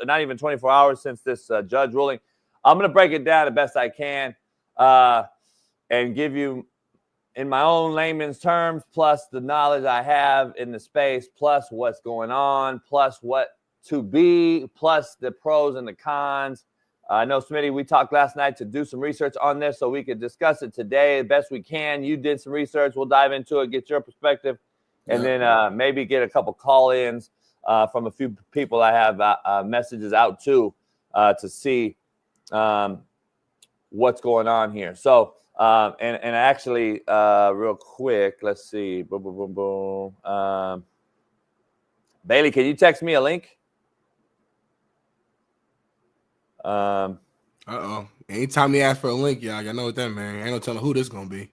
not even 24 hours since this judge ruling. I'm going to break it down the best I can and give you, in my own layman's terms, plus the knowledge I have in the space, plus what's going on, plus what to be, plus the pros and the cons. I know, Smitty, we talked last night to do some research on this so we could discuss it today the best we can. You did some research. We'll dive into it, get your perspective, and then maybe get a couple call-ins from a few people I have messages out to see what's going on here. So, and actually, real quick, let's see. Boom, boom, boom, boom. Bailey, can you text me a link? Anytime you ask for a link, y'all know what that man. Ain't no telling who this gonna be.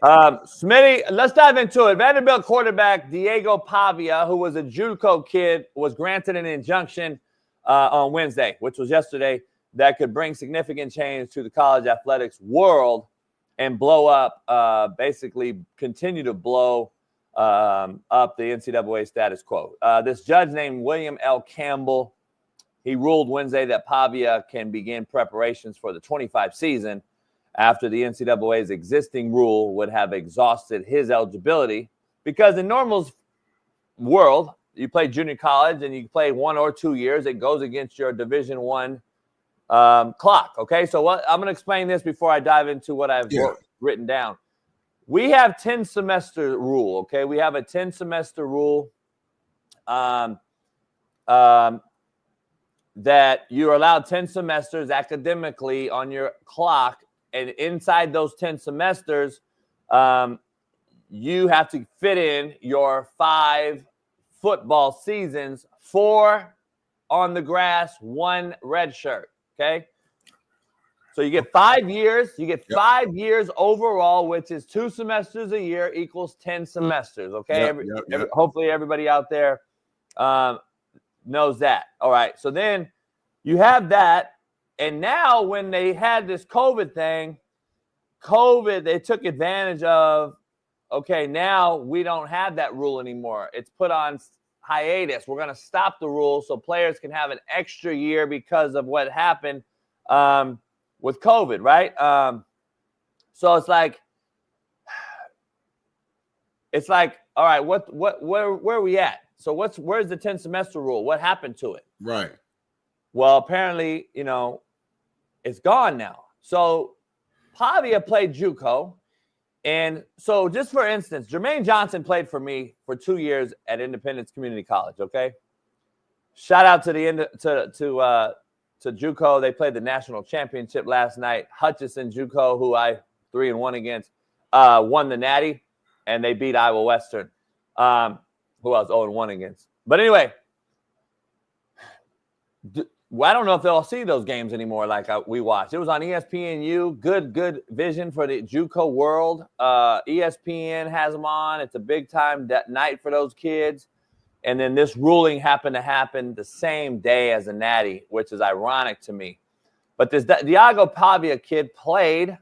Smitty, let's dive into it. Vanderbilt quarterback Diego Pavia, who was a JUCO kid, was granted an injunction on Wednesday, which was yesterday, that could bring significant change to the college athletics world and blow up, basically continue to blow up the NCAA status quo. This judge named William L. Campbell, he ruled Wednesday that Pavia can begin preparations for the 25 season after the NCAA's existing rule would have exhausted his eligibility, because in normal's world, you play junior college and you play 1 or 2 years, it goes against your Division I clock. Okay, so I'm going to explain this before I dive into what I've written down. We have 10-semester rule. Okay, we have a 10-semester rule that you're allowed 10 semesters academically on your clock, and inside those 10 semesters, you have to fit in your 5 football seasons, 4 on the grass, 1 red shirt. Okay. So you get 5 years. You get 5 years overall, which is 2 semesters a year equals 10 semesters. Okay. Hopefully everybody out there knows that. All right. So then you have that. And now when they had this COVID thing, they took advantage of, okay, now we don't have that rule anymore. It's put on hiatus. We're going to stop the rule so players can have an extra year because of what happened with COVID, right? So it's like, all right, where are we at? So where's the 10 semester rule? What happened to it? Right. Well, apparently, it's gone now. So Pavia played JUCO. And so just for instance, Jermaine Johnson played for me for 2 years at Independence Community College. Okay. Shout out to to JUCO. They played the national championship last night. Hutchinson JUCO, who I 3-1 against, won the Natty, and they beat Iowa Western, who I was 0-1 against. But anyway, I don't know if they'll see those games anymore like we watched. It was on ESPNU. Good vision for the JUCO world. ESPN has them on. It's a big-time night for those kids. And then this ruling happened to happen the same day as the Natty, which is ironic to me. But this Diego Pavia kid played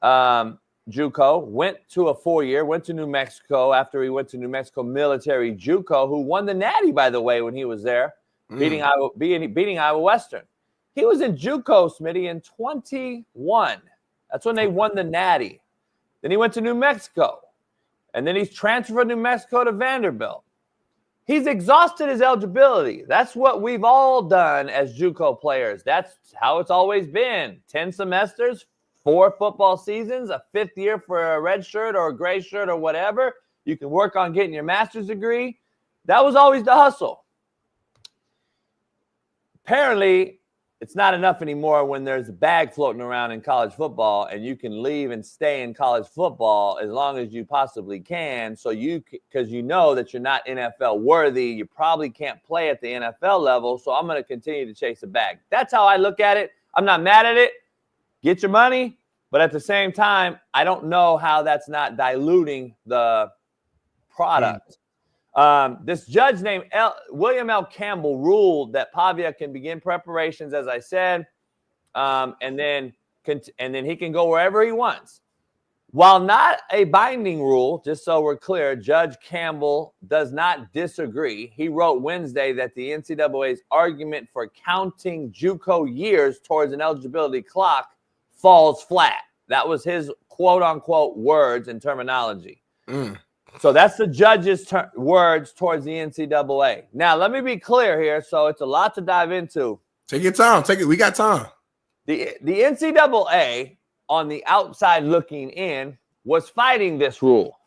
JUCO, went to a 4-year, went to New Mexico after he went to New Mexico Military JUCO, who won the Natty, by the way, when he was there, beating Iowa Western. He was in JUCO, Smitty, in 21. That's when they won the Natty. Then he went to New Mexico. And then he's transferred from New Mexico to Vanderbilt. He's exhausted his eligibility. That's what we've all done as JUCO players. That's how it's always been. 10 semesters, 4 football seasons, a 5th year for a red shirt or a gray shirt or whatever. You can work on getting your master's degree. That was always the hustle. Apparently, it's not enough anymore when there's a bag floating around in college football and you can leave and stay in college football as long as you possibly can. So because you know that you're not NFL worthy, you probably can't play at the NFL level. So I'm going to continue to chase a bag. That's how I look at it. I'm not mad at it. Get your money. But at the same time, I don't know how that's not diluting the product. This judge named William L. Campbell ruled that Pavia can begin preparations, as I said, and then he can go wherever he wants. While not a binding rule, just so we're clear, Judge Campbell does not disagree. He wrote Wednesday that the NCAA's argument for counting JUCO years towards an eligibility clock falls flat. That was his quote-unquote words and terminology. So that's the judge's words towards the NCAA. Now, let me be clear here. So it's a lot to dive into. Take your time. We got time. The NCAA, on the outside looking in, was fighting this rule.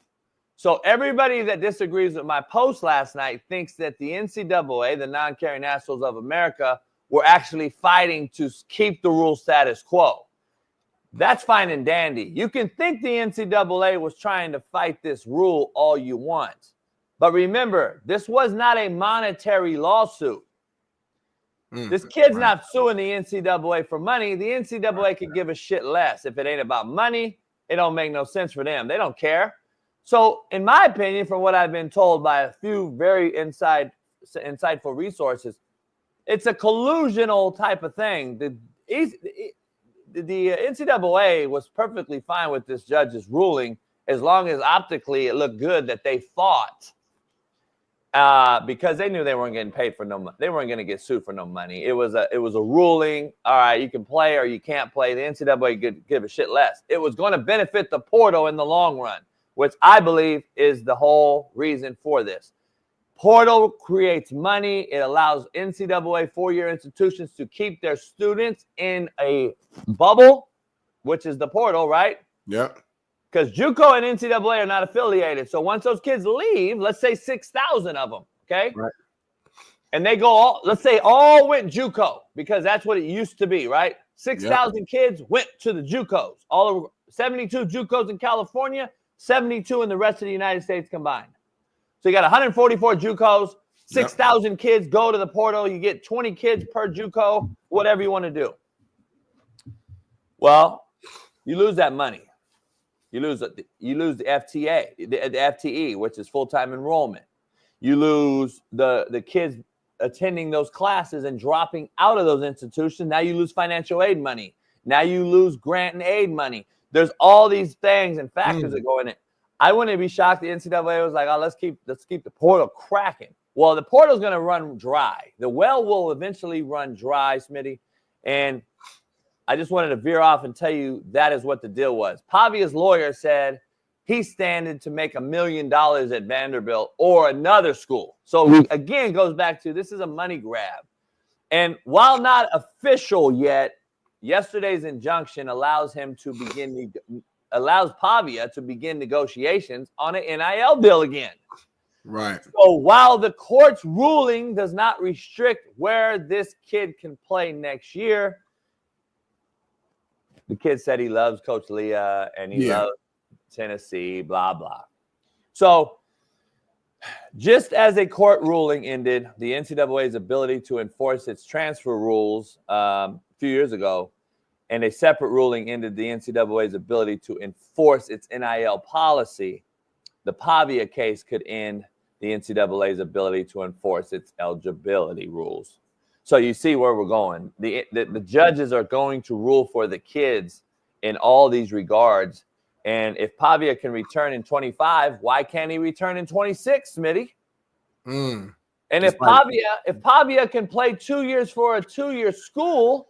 So everybody that disagrees with my post last night thinks that the NCAA, the Non-Carrying Nationals of America, were actually fighting to keep the rule status quo. That's fine and dandy. You can think the NCAA was trying to fight this rule all you want. But remember, this was not a monetary lawsuit. This kid's not suing the NCAA for money. The NCAA could give a shit less. If it ain't about money, it don't make no sense for them. They don't care. So, in my opinion, from what I've been told by a few very insightful resources, it's a collusional type of thing. The NCAA was perfectly fine with this judge's ruling as long as optically it looked good that they fought. Because they knew they weren't getting paid for no money. They weren't going to get sued for no money. It was a ruling. All right, you can play or you can't play. The NCAA could give a shit less. It was going to benefit the portal in the long run, which I believe is the whole reason for this. Portal creates money. It allows NCAA four-year institutions to keep their students in a bubble, which is the portal, right? Yep. Because JUCO and NCAA are not affiliated. So once those kids leave, let's say 6,000 of them, okay? Right. And they go let's say all went JUCO, because that's what it used to be, right? 6,000 kids went to the JUCOs. All over 72 JUCOs in California, 72 in the rest of the United States combined. So you got 144 JUCOs, 6,000 kids go to the portal. You get 20 kids per JUCO, whatever you want to do. Well, you lose that money. You lose the FTA, the FTE, which is full-time enrollment. You lose the kids attending those classes and dropping out of those institutions. Now you lose financial aid money. Now you lose grant and aid money. There's all these things and factors that go in it. I wouldn't be shocked the NCAA was like, oh, let's keep the portal cracking. Well, the portal's going to run dry. The well will eventually run dry, Smitty. And I just wanted to veer off and tell you that is what the deal was. Pavia's lawyer said he's standing to make $1 million at Vanderbilt or another school. So again, goes back to this is a money grab. And while not official yet, yesterday's injunction allows Pavia to begin negotiations on an NIL deal again. Right. So while the court's ruling does not restrict where this kid can play next year, the kid said he loves Coach Leah and he loves Tennessee, blah, blah. So just as a court ruling ended the NCAA's ability to enforce its transfer rules a few years ago, and a separate ruling ended the NCAA's ability to enforce its NIL policy, the Pavia case could end the NCAA's ability to enforce its eligibility rules. So you see where we're going. The judges are going to rule for the kids in all these regards. And if Pavia can return in 25, why can't he return in 26, Smitty? And if Pavia can play 2 years for a 2-year school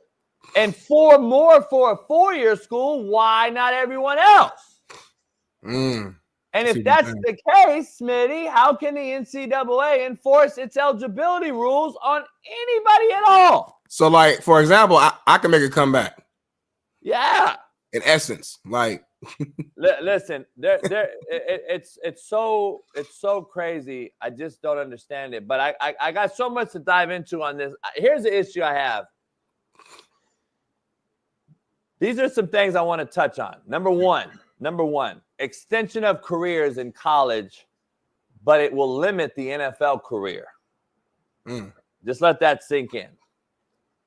and 4 more for a 4-year school, why not everyone else? And if that's the case, Smitty, how can the NCAA enforce its eligibility rules on anybody at all? So, like, for example, I can make a comeback. Yeah. In essence, like, listen, it's so crazy. I just don't understand it. But I got so much to dive into on this. Here's the issue I have. These are some things I want to touch on. Number one, extension of careers in college, but it will limit the NFL career. Just let that sink in.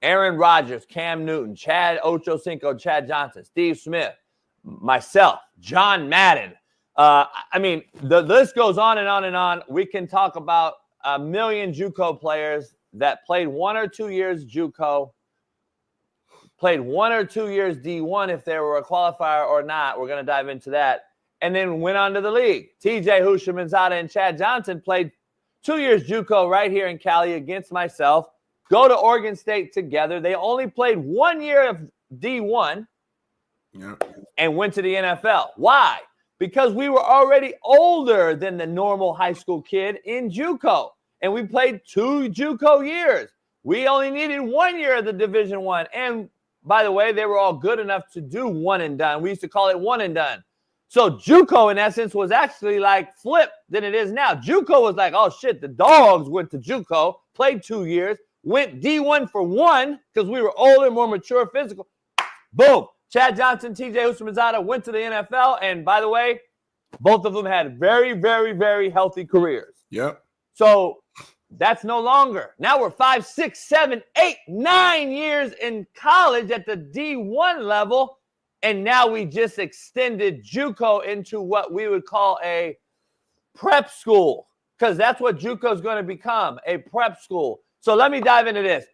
Aaron Rodgers, Cam Newton, Chad Ochocinco, Chad Johnson, Steve Smith, myself, John Madden. I mean, the list goes on and on and on. We can talk about 1 million JUCO players that played 1 or 2 years JUCO, played 1 or 2 years D1 if they were a qualifier or not. We're going to dive into that. And then went on to the league. TJ Hushamanzada and Chad Johnson played 2 years JUCO right here in Cali against myself. Go to Oregon State together. They only played 1 year of D1 and went to the NFL. Why? Because we were already older than the normal high school kid in JUCO. And we played 2 JUCO years. We only needed 1 year of the Division I. And by the way, they were all good enough to do one and done. We used to call it one and done. So JUCO, in essence, was actually like flip than it is now. JUCO was like, oh, shit, the dogs went to JUCO, played 2 years, went D1 for 1 because we were older, more mature, physical. Boom. Chad Johnson, TJ Hushamanzada went to the NFL. And by the way, both of them had very, very, very healthy careers. Yep. So that's no longer. Now we're 5, 6, 7, 8, 9 years in college at the D1 level. And now we just extended JUCO into what we would call a prep school, because that's what JUCO is going to become, a prep school. So let me dive into this.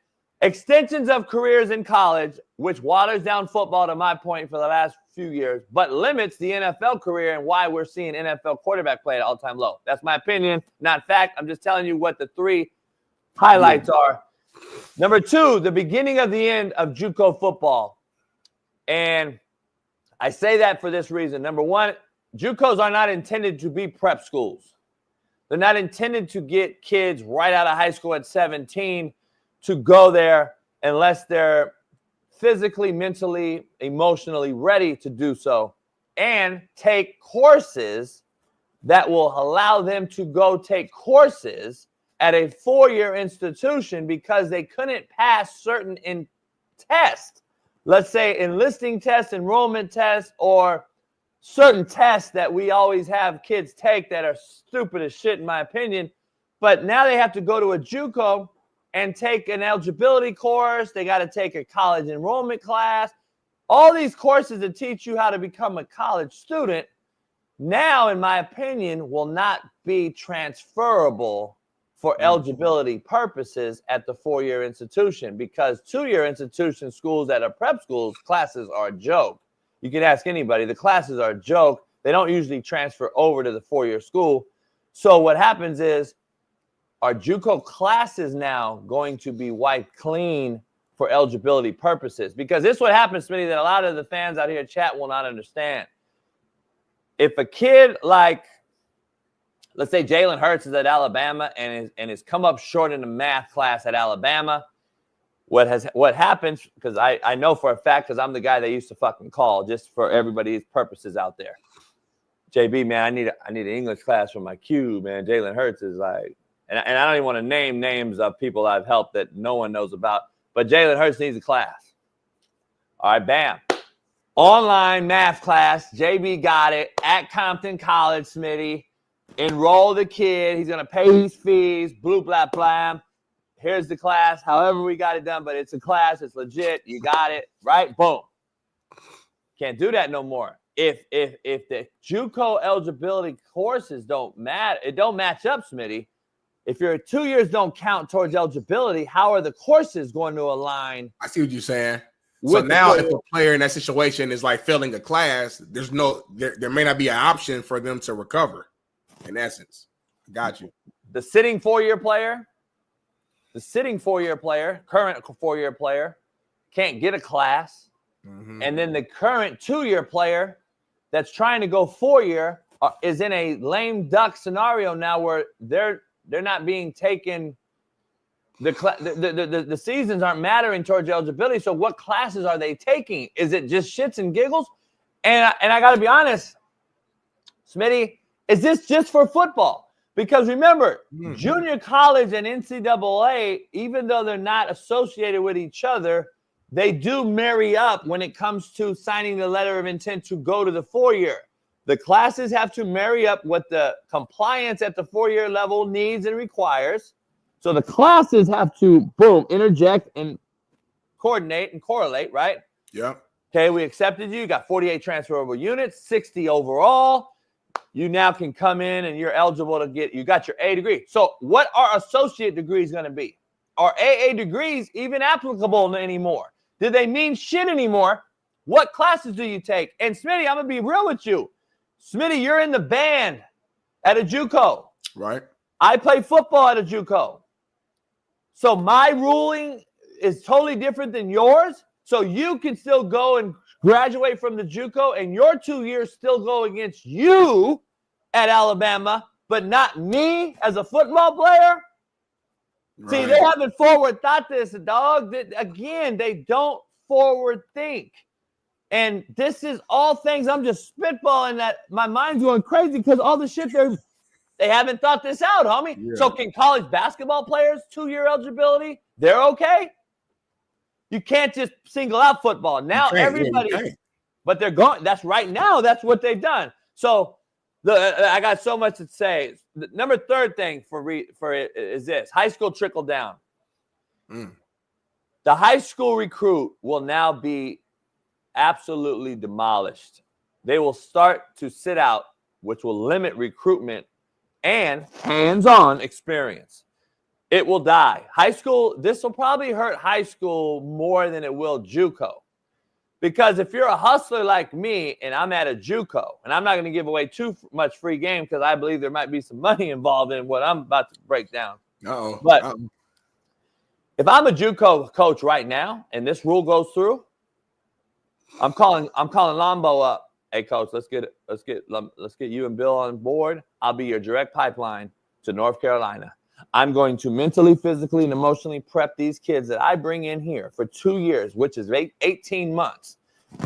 Extensions of careers in college, which waters down football to my point for the last few years, but limits the NFL career and why we're seeing NFL quarterback play at all-time low. That's my opinion, not fact. I'm just telling you what the 3 highlights are. Number 2, the beginning of the end of JUCO football. And I say that for this reason. Number 1, JUCOs are not intended to be prep schools. They're not intended to get kids right out of high school at 17 to go there unless they're physically, mentally, emotionally ready to do so, and take courses that will allow them to go take courses at a 4-year institution because they couldn't pass certain tests. Let's say enlisting tests, enrollment tests, or certain tests that we always have kids take that are stupid as shit, in my opinion. But now they have to go to a JUCO and take an eligibility course. They got to take a college enrollment class. All these courses that teach you how to become a college student now, in my opinion, will not be transferable for eligibility purposes at the 4-year institution, because 2-year institution schools that are prep schools, classes are a joke. You can ask anybody. The classes are a joke. They don't usually transfer over to the 4-year school. So what happens is, are JUCO classes now going to be wiped clean for eligibility purposes? Because this is what happens, Smitty, that a lot of the fans out here in chat will not understand. If a kid like, let's say Jalen Hurts is at Alabama and is come up short in a math class at Alabama, what happens, because I know for a fact, because I'm the guy they used to fucking call, just for everybody's purposes out there. JB, man, I need an English class for my Q, man. Jalen Hurts is like, and I don't even want to name names of people I've helped that no one knows about, but Jalen Hurts needs a class. All right, bam. Online math class, JB got it, at Compton College, Smitty. Enroll the kid. He's going to pay these fees, blue, blah, blah. Here's the class, however we got it done, but it's a class. It's legit. You got it, right? Boom. Can't do that no more. If the JUCO eligibility courses don't matter, it don't match up, Smitty. If your 2 years don't count towards eligibility, how are the courses going to align? I see what you're saying. So now if a player in that situation is like failing a class, there may not be an option for them to recover, in essence. Got you. The sitting 4-year player, current 4-year player, can't get a class. Mm-hmm. And then the current 2-year player that's trying to go 4-year is in a lame duck scenario now where they're not being taken. The seasons aren't mattering towards eligibility. So what classes are they taking? Is it just shits and giggles? And I got to be honest, Smitty, is this just for football? Because remember, junior college and NCAA, even though they're not associated with each other, they do marry up when it comes to signing the letter of intent to go to the 4-year. The classes have to marry up what the compliance at the 4-year level needs and requires. So the classes have to, boom, interject and coordinate and correlate, right? Yeah. Okay, we accepted you. You got 48 transferable units, 60 overall. You now can come in and you're eligible to you got your A degree. So what are associate degrees going to be? Are AA degrees even applicable anymore? Do they mean shit anymore? What classes do you take? And Smitty, I'm going to be real with you. Smitty, you're in the band at a JUCO. Right. I play football at a JUCO. So my ruling is totally different than yours. So you can still go and graduate from the JUCO, and your 2 years still go against you at Alabama, but not me as a football player. Right. See, they haven't forward thought this, dog. Again, they don't forward think. And this is all things I'm just spitballing that my mind's going crazy because all the shit they haven't thought this out, homie. Yeah. So can college basketball players 2-year eligibility? They're okay. You can't just single out football. Now everybody, but they're going. That's right now. That's what they've done. So I got so much to say. The number third thing for it is this: high school trickle down. The high school recruit will now be absolutely demolished. They will start to sit out, which will limit recruitment and hands-on experience. It will die. High school, this will probably hurt high school more than it will JUCO. Because if you're a hustler like me and I'm at a JUCO, and I'm not going to give away too much free game because I believe there might be some money involved in what I'm about to break down. But if I'm a JUCO coach right now and this rule goes through, I'm calling Lombo up. Hey, coach, let's get you and Bill on board. I'll be your direct pipeline to North Carolina. I'm going to mentally, physically, and emotionally prep these kids that I bring in here for 2 years, which is 18 months.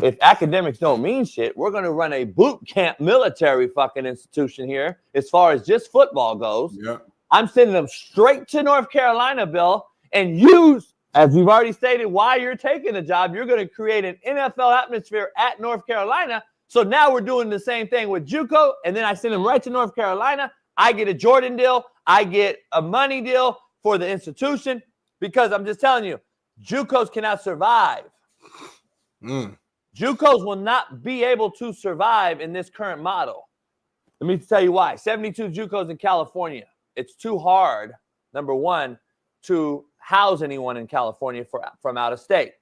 If academics don't mean shit, we're going to run a boot camp military fucking institution here as far as just football goes. Yeah. I'm sending them straight to North Carolina, Bill, and use, as we've already stated, why you're taking the job. You're going to create an NFL atmosphere at North Carolina. So now we're doing the same thing with JUCO, and then I send them right to North Carolina. I get a Jordan deal. I get a money deal for the institution because I'm just telling you, JUCOs cannot survive. JUCOs will not be able to survive in this current model. Let me tell you why. 72 JUCOs in California. It's too hard, number one, to house anyone in California from out of state.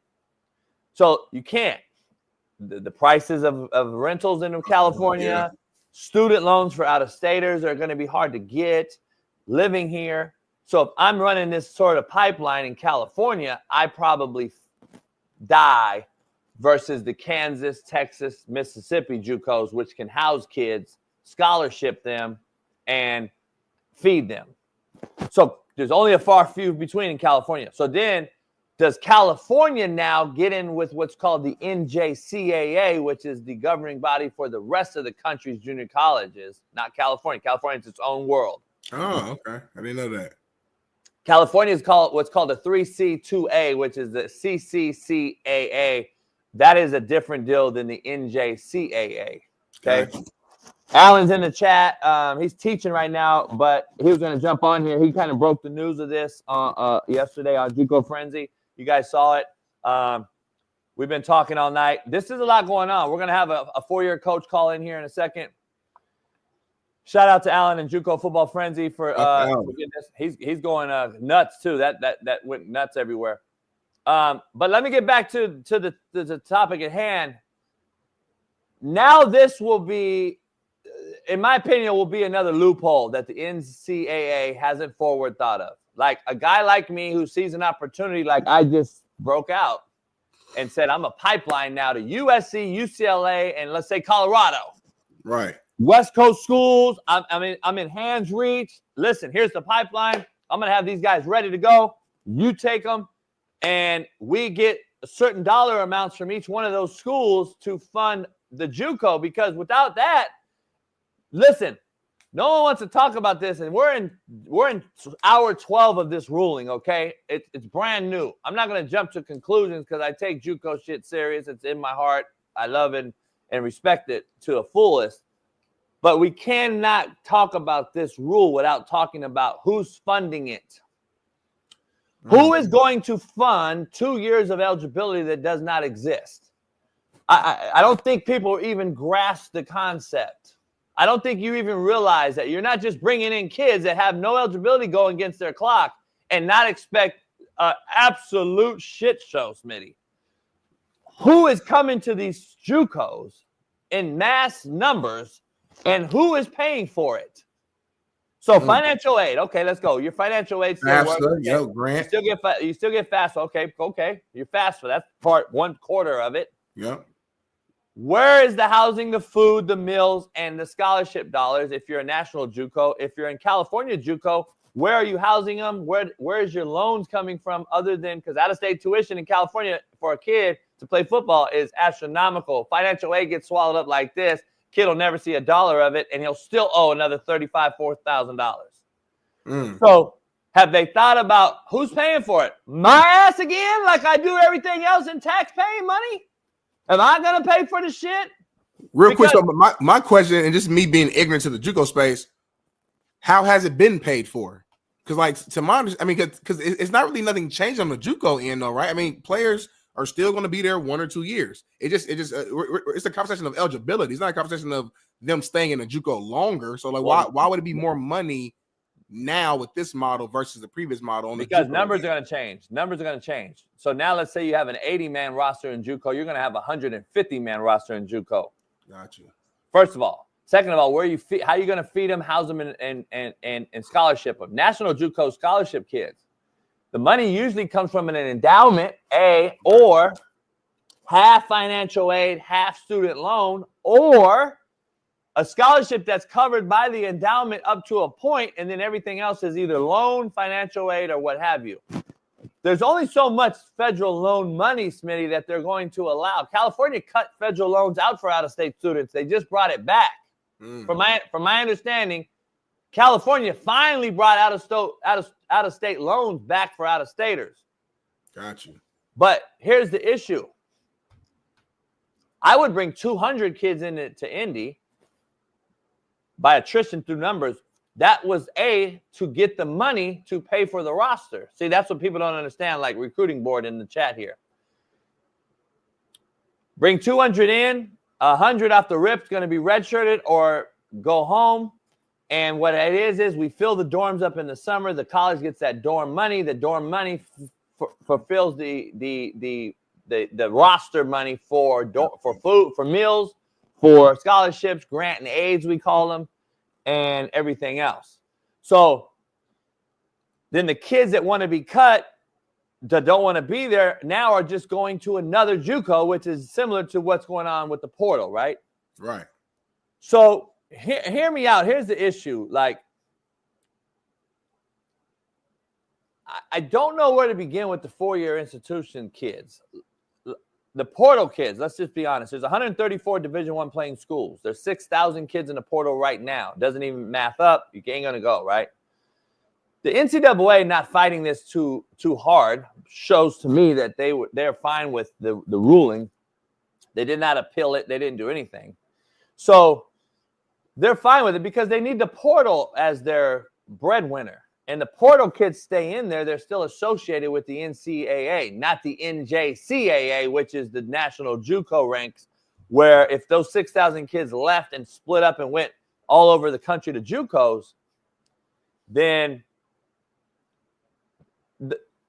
So you can't. The prices of rentals in California, student loans for out-of-staters are going to be hard to get living here. So if I'm running this sort of pipeline in California, I probably die versus the Kansas, Texas, Mississippi JUCOs, which can house kids, scholarship them, and feed them. So there's only a far few between in California. So then does California now get in with what's called the NCAA, which is the governing body for the rest of the country's junior colleges, not California. California is its own world. Oh, okay. I didn't know that. California is called what's called a 3C2A, which is the CCCAA. That is a different deal than the NJCAA. Okay. Alan's in the chat. He's teaching right now, but he was going to jump on here. He kind of broke the news of this yesterday on JUCO Frenzy. You guys saw it. We've been talking all night. This is a lot going on. We're going to have a 4-year coach call in here in a second. Shout out to Alan and JUCO Football Frenzy for getting this. He's going nuts too. That went nuts everywhere. But let me get back to the topic at hand. Now this will be, in my opinion, will be another loophole that the NCAA hasn't forward thought of. Like a guy like me who sees an opportunity like I just broke out and said, I'm a pipeline now to USC, UCLA, and let's say Colorado. Right. West Coast schools. I'm in hands reach. Listen, here's the pipeline. I'm going to have these guys ready to go. You take them, and we get certain dollar amounts from each one of those schools to fund the JUCO, because without that, listen, no one wants to talk about this, and we're in hour 12 of this ruling, okay? It's brand new. I'm not going to jump to conclusions because I take JUCO shit serious. It's in my heart. I love it and respect it to the fullest. But we cannot talk about this rule without talking about who's funding it. Who is going to fund 2 years of eligibility that does not exist? I don't think people even grasp the concept. I don't think you even realize that you're not just bringing in kids that have no eligibility going against their clock and not expect an absolute shit show, Smitty. who is coming to these JUCOs in mass numbers and who is paying for it. So financial aid. Okay, let's go. Your financial aid still works. Okay. Grant. You still get FAFSA. Okay. You're FAFSA. That's part 1/4 of it. Yep. Where is the housing, the food, the meals, and the scholarship dollars if you're a national JUCO? If you're in California JUCO, where are you housing them? Where is your loans coming from other than, because out-of-state tuition in California for a kid to play football is astronomical. Financial aid gets swallowed up like this. Kid will never see a dollar of it, and he'll still owe another $35,000, $4,000. So have they thought about who's paying for it? My ass again, like I do everything else in tax-paying money? Am I going to pay for the shit? Real quick, so my question, and just me being ignorant to the JUCO space, how has it been paid for? Because, like, to my understanding, I mean, because it's not really nothing changed on the JUCO end, though, right? I mean, players are still going to be there 1 or 2 years. It's a conversation of eligibility. It's not a conversation of them staying in a JUCO longer. So, like, why would it be more money now with this model versus the previous model? Because numbers are going to change. Numbers are going to change. So now let's say you have an 80-man roster in JUCO. You're going to have a 150-man roster in JUCO. Gotcha. First of all. Second of all, how are you going to feed them, house them, and scholarship them? National JUCO scholarship kids. The money usually comes from an endowment, or half financial aid, half student loan, or a scholarship that's covered by the endowment up to a point, and then everything else is either loan, financial aid, or what have you. There's only so much federal loan money, Smitty, that they're going to allow. California cut federal loans out for out-of-state students. They just brought it back. From my understanding, California finally brought out-of-state loans back for out-of-staters. Gotcha. But here's the issue. I would bring 200 kids to Indy by attrition through numbers. That was to get the money to pay for the roster. See, that's what people don't understand, like recruiting board in the chat here. Bring 200 in, 100 off the rip is going to be redshirted or go home. And what it is we fill the dorms up in the summer. The college gets that dorm money. The dorm money fulfills the roster money for food, for meals, for scholarships, grant and aids, we call them, and everything else. So then the kids that want to be cut, that don't want to be there, now are just going to another JUCO, which is similar to what's going on with the portal, right? Right. So hear me out. Here's the issue. Like, I don't know where to begin with the four-year institution kids. The portal kids, let's just be honest. There's 134 Division I playing schools. There's 6,000 kids in the portal right now. Doesn't even math up. You ain't going to go, right? The NCAA not fighting this too hard shows to me that they're fine with the ruling. They did not appeal it. They didn't do anything. So they're fine with it because they need the portal as their breadwinner. And the portal kids stay in there. They're still associated with the NCAA, not the NJCAA, which is the national JUCO ranks, where if those 6,000 kids left and split up and went all over the country to JUCOs, then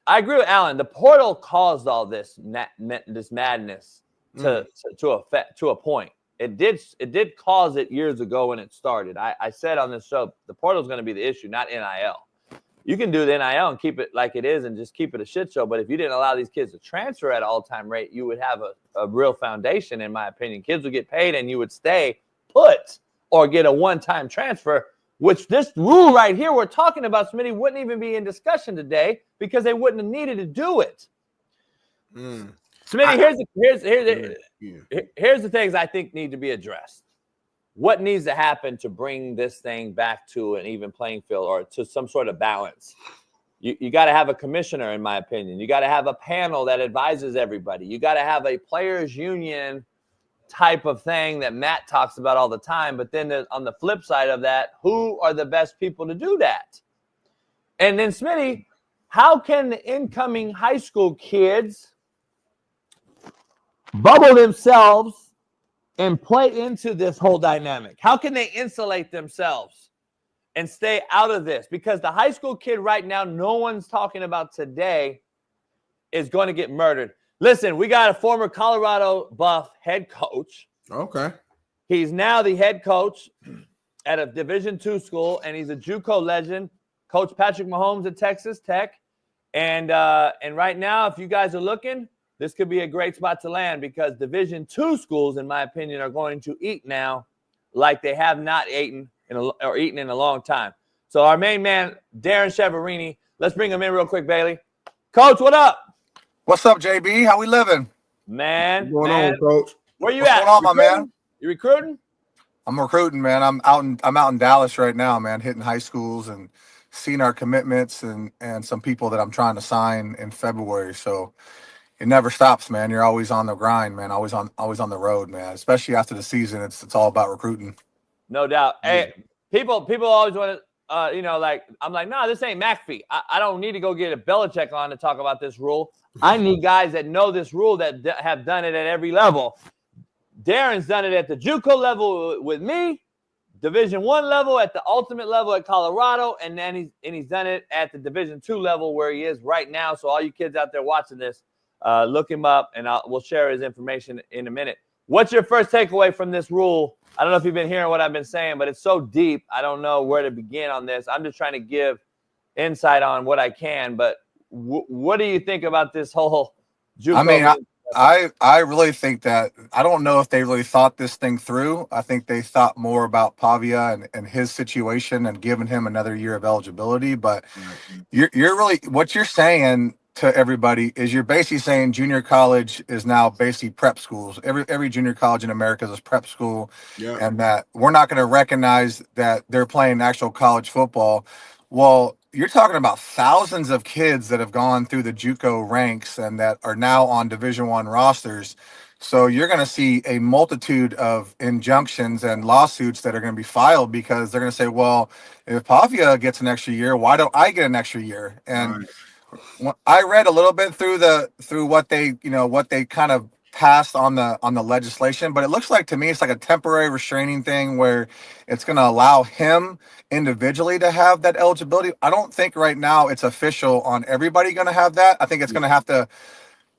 I agree with Alan. The portal caused all this madness to a point. It did cause it years ago when it started. I said on this show, the portal is going to be the issue, not NIL. You can do the NIL and keep it like it is and just keep it a shit show. But if you didn't allow these kids to transfer at all-time rate, you would have a real foundation, in my opinion. Kids would get paid and you would stay put or get a one-time transfer, which this rule right here we're talking about, Smitty, wouldn't even be in discussion today because they wouldn't have needed to do it. Smitty, here's the things I think need to be addressed. What needs to happen to bring this thing back to an even playing field or to some sort of balance? You got to have a commissioner, in my opinion. You got to have a panel that advises everybody. You got to have a players union type of thing that Matt talks about all the time. But then on the flip side of that, who are the best people to do that? And then, Smitty, how can the incoming high school kids bubble themselves and play into this whole dynamic? How can they insulate themselves and stay out of this? Because the high school kid right now, no one's talking about today, is going to get murdered. Listen, we got a former Colorado Buff head coach. Okay. He's now the head coach at a Division II school, and he's a JUCO legend. Coach Patrick Mahomes at Texas Tech. And right now, if you guys are looking, this could be a great spot to land because Division II schools, in my opinion, are going to eat now like they have not eaten in a long time. So our main man, Darren Cheverini, let's bring him in real quick, Bailey. Coach, what up? What's up, JB? How we living? Man, What's going on, Coach? Where you What's at? going on, my man? You recruiting? I'm recruiting, man. I'm out in Dallas right now, man, hitting high schools and seeing our commitments and some people that I'm trying to sign in February. So it never stops, man. You're always on the grind, man. Always on the road, man. Especially after the season, it's all about recruiting. No doubt. Hey, people always want to, I'm like, no, this ain't McAfee. I don't need to go get a Belichick on to talk about this rule. I need guys that know this rule that have done it at every level. Darren's done it at the JUCO level with me, Division I level, at the ultimate level at Colorado, and then he's done it at the Division II level where he is right now. So all you kids out there watching this, look him up, and we'll share his information in a minute. What's your first takeaway from this rule? I don't know if you've been hearing what I've been saying, but it's so deep. I don't know where to begin on this. I'm just trying to give insight on what I can. But what do you think about this whole JUCO? I mean, I really think that I don't know if they really thought this thing through. I think they thought more about Pavia and his situation and giving him another year of eligibility. But you're really what you're saying to everybody is you're basically saying junior college is now basically prep schools. Every junior college in America is prep school, and that we're not going to recognize that they're playing actual college football. Well, you're talking about thousands of kids that have gone through the JUCO ranks and that are now on Division I rosters. So you're going to see a multitude of injunctions and lawsuits that are going to be filed because they're going to say, well, if Pavia gets an extra year, why don't I get an extra year? And I read a little bit through what they kind of passed on the legislation, but it looks like to me it's like a temporary restraining thing where it's going to allow him individually to have that eligibility. I don't think right now it's official on everybody going to have that. I think it's going to have to.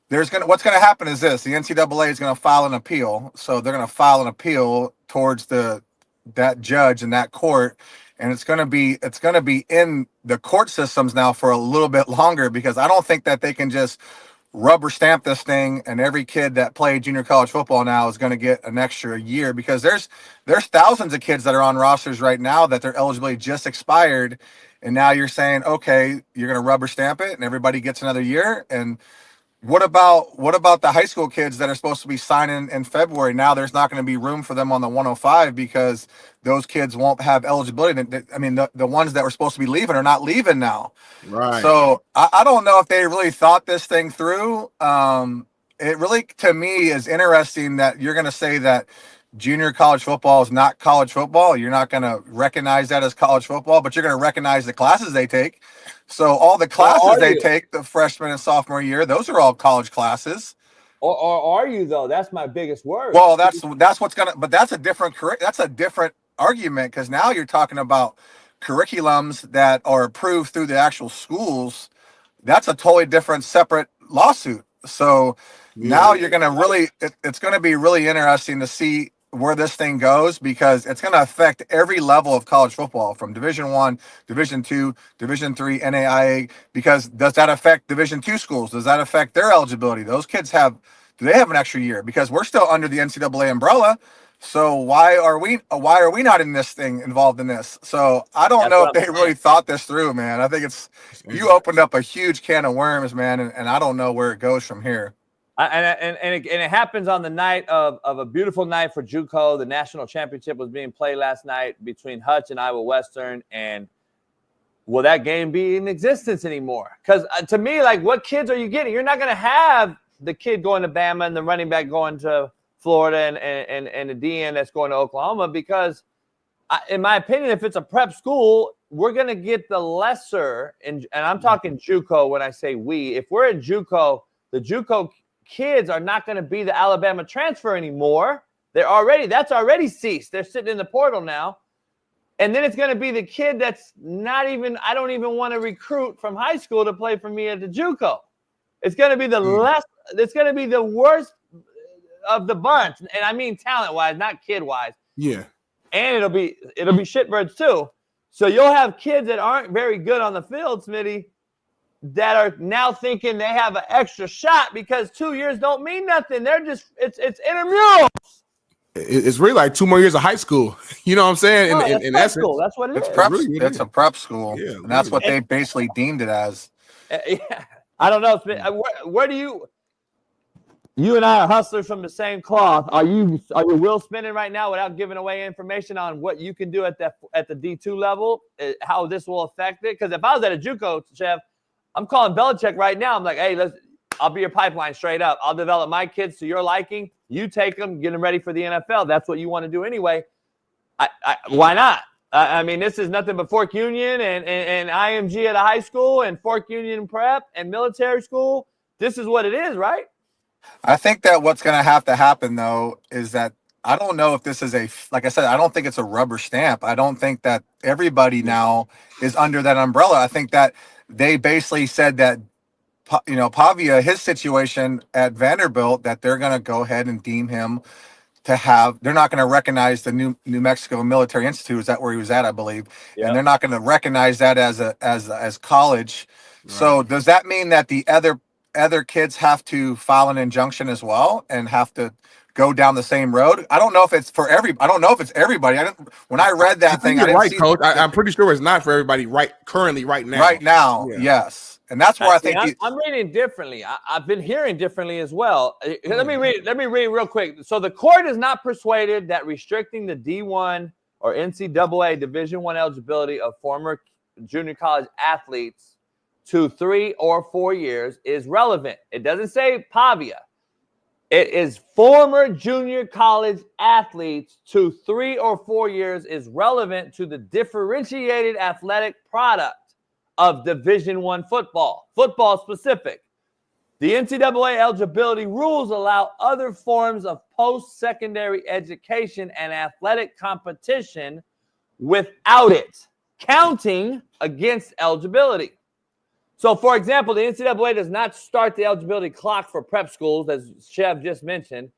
What's going to happen is this: the NCAA is going to file an appeal, so they're going to file an appeal towards that judge in that court. And it's going to be in the court systems now for a little bit longer because I don't think that they can just rubber stamp this thing and every kid that played junior college football now is going to get an extra year because there's thousands of kids that are on rosters right now that their eligibility just expired. And now you're saying, okay, you're going to rubber stamp it and everybody gets another year. And what about the high school kids that are supposed to be signing in February? Now there's not going to be room for them on the 105 because those kids won't have eligibility. I mean, the ones that were supposed to be leaving are not leaving now. Right. So I don't know if they really thought this thing through. It really, to me, is interesting that you're going to say that junior college football is not college football. You're not going to recognize that as college football, but you're going to recognize the classes they take. So all the classes they take the freshman and sophomore year, those are all college classes. Or are you though? That's my biggest worry. Well, that's what's gonna. But that's a different argument because now you're talking about curriculums that are approved through the actual schools. That's a totally different, separate lawsuit. So now you're gonna it's gonna be really interesting to see where this thing goes because it's going to affect every level of college football from Division I, Division II, Division III, NAIA, because does that affect Division II schools? Does that affect their eligibility? Those kids do they have an extra year? Because we're still under the NCAA umbrella. So why are we not in this thing involved in this? So I don't know if they really thought this through, man. I think you opened up a huge can of worms, man, and I don't know where it goes from here. And it happens on the night of a beautiful night for JUCO. The national championship was being played last night between Hutch and Iowa Western. And will that game be in existence anymore? Because to me, like, what kids are you getting? You're not going to have the kid going to Bama and the running back going to Florida and the DN that's going to Oklahoma because, in my opinion, if it's a prep school, we're going to get the lesser. And I'm talking JUCO when I say we. If we're in JUCO, the JUCO kids are not going to be the Alabama transfer anymore. That's already ceased. They're sitting in the portal now. And then it's going to be the kid that's I don't even want to recruit from high school to play for me at the JUCO. It's going to be the it's going to be the worst of the bunch. And I mean talent-wise, not kid-wise. Yeah. And it'll be shitbirds too. So you'll have kids that aren't very good on the field, Smitty, that are now thinking they have an extra shot because 2 years don't mean nothing. They're just it's intramural. It's really like 2 more years of high school. You know what I'm saying? In prep essence, school. That's what it is. It's a prep school. Yeah, and that's what they basically deemed it as. Yeah. I don't know. Where do you and I are hustlers from the same cloth. Are your wheels spinning right now without giving away information on what you can do at the D2 level, how this will affect it? Because if I was at a JUCO, Chef, I'm calling Belichick right now. I'm like, hey, I'll be your pipeline straight up. I'll develop my kids to your liking. You take them, get them ready for the NFL. That's what you want to do anyway. Why not? I mean, this is nothing but Fork Union and IMG at a high school and Fork Union prep and military school. This is what it is, right? I think that what's going to have to happen, though, is that I don't know if this is like I said, I don't think it's a rubber stamp. I don't think that everybody now is under that umbrella. I think that they basically said that, Pavia, his situation at Vanderbilt, that they're going to go ahead and deem him to have, they're not going to recognize the New Mexico Military Institute. Is that where he was at, I believe? Yep. And they're not going to recognize that as college. Right. So does that mean that the other kids have to file an injunction as well and have to go down the same road? I don't know if it's I don't know if it's everybody. When I read that thing, you're right, Coach. I'm pretty sure it's not for everybody right now. Right now, yeah. Yes. And that's where I think I'm reading differently. I've been hearing differently as well. Let me read real quick. So the court is not persuaded that restricting the D1 or NCAA Division I eligibility of former junior college athletes to 3 or 4 years is relevant. It doesn't say Pavia. It is former junior college athletes to 3 or 4 years is relevant to the differentiated athletic product of Division I football specific. The NCAA eligibility rules allow other forms of post-secondary education and athletic competition without it, counting against eligibility. So, for example, the NCAA does not start the eligibility clock for prep schools, as Chev just mentioned,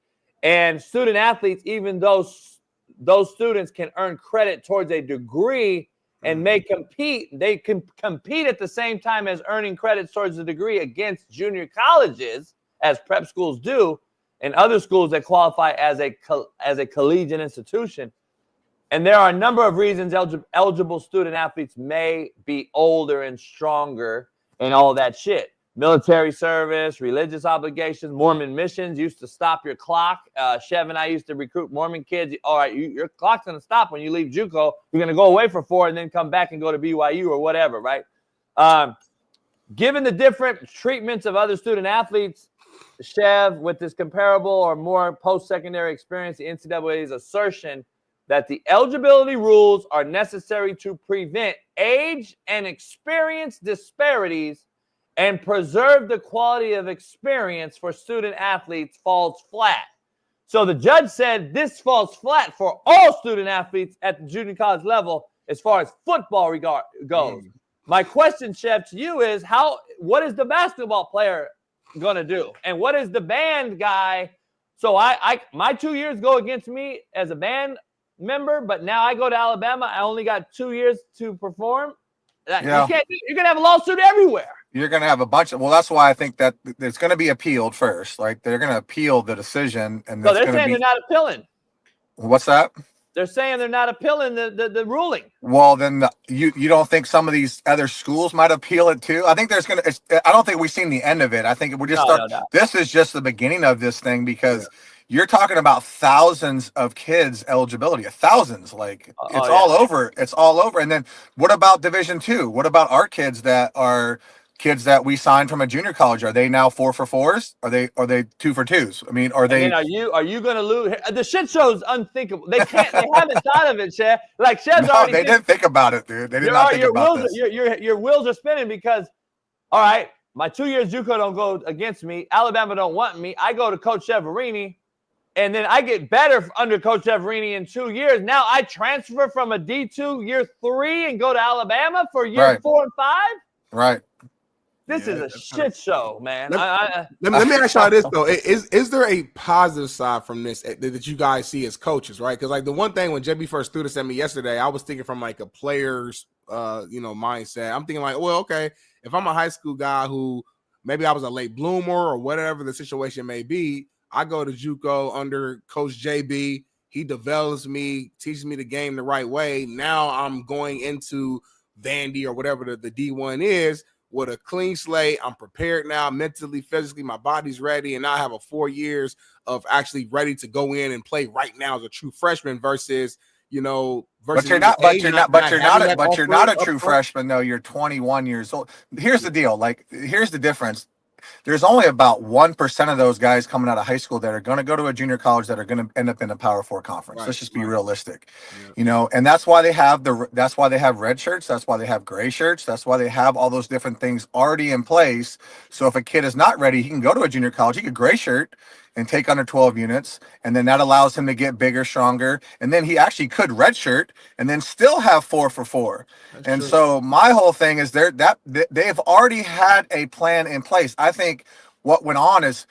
and student athletes, even though those students can earn credit towards a degree and they can compete at the same time as earning credits towards a degree against junior colleges, as prep schools do, and other schools that qualify as a collegiate institution. And there are a number of reasons eligible student athletes may be older and stronger and all that shit. Military service, religious obligations, Mormon missions used to stop your clock. Chev and I used to recruit Mormon kids. All right, your clock's going to stop when you leave JUCO. You're going to go away for 4 and then come back and go to BYU or whatever, right? Given the different treatments of other student athletes, Chev, with this comparable or more post-secondary experience, the NCAA's assertion that the eligibility rules are necessary to prevent age and experience disparities and preserve the quality of experience for student athletes falls flat. So the judge said this falls flat for all student athletes at the junior college level as far as football goes. My question, Chev, to you is what is the basketball player going to do? And what is the band guy? So my 2 years go against me as a band member, but now I go to Alabama. I only got 2 years to perform. Yeah. You're going to have a lawsuit everywhere. You're going to have a bunch of, that's why I think that it's going to be appealed first. Like they're going to appeal the decision. And so they're saying they're not appealing. What's that? They're saying they're not appealing the ruling. Well, then you don't think some of these other schools might appeal it too? I think I don't think we've seen the end of it. I think we're just This is just the beginning of this thing because you're talking about thousands of kids eligibility, thousands. Like all over. It's all over. And then what about Division II? What about our kids that are kids that we signed from a junior college? Are they now 4 for 4s? Are they 2 for 2s? I mean, are they? Are you going to lose? The shit show's unthinkable. They can't. They haven't thought of it, Chef. Like Chef's already. They didn't think about it, dude. They did not think about this. Your wheels are spinning because, all right, my 2 years JUCO don't go against me. Alabama don't want me. I go to Coach Severini, and then I get better under Coach Severini in 2 years. Now I transfer from a D2 year 3 and go to Alabama for year 4 and 5. Right. This Yeah, is a that's kinda- shit show, man. Let me ask y'all this though: is there a positive side from this that you guys see as coaches, right? Because like the one thing when JB first threw this at me yesterday, I was thinking from like a player's mindset. I'm thinking like, well, okay, if I'm a high school guy who maybe I was a late bloomer or whatever the situation may be, I go to JUCO under Coach JB. He develops me, teaches me the game the right way. Now I'm going into Vandy or whatever the D1 is with a clean slate. I'm prepared now, mentally, physically, my body's ready, and I have a 4 years of actually ready to go in and play right now as a true freshman versus But you're not a true freshman though. You're 21 years old. Here's the deal. Like, here's the difference. There's only about 1% of those guys coming out of high school that are going to go to a junior college that are going to end up in a Power 4 conference. Let's just be realistic, and that's why they have red shirts. That's why they have gray shirts. That's why they have all those different things already in place. So if a kid is not ready, he can go to a junior college. He could gray shirt and take under 12 units. And then that allows him to get bigger, stronger. And then he actually could redshirt and then still have 4 for 4. That's true. So my whole thing is they've already had a plan in place. I think what went on is,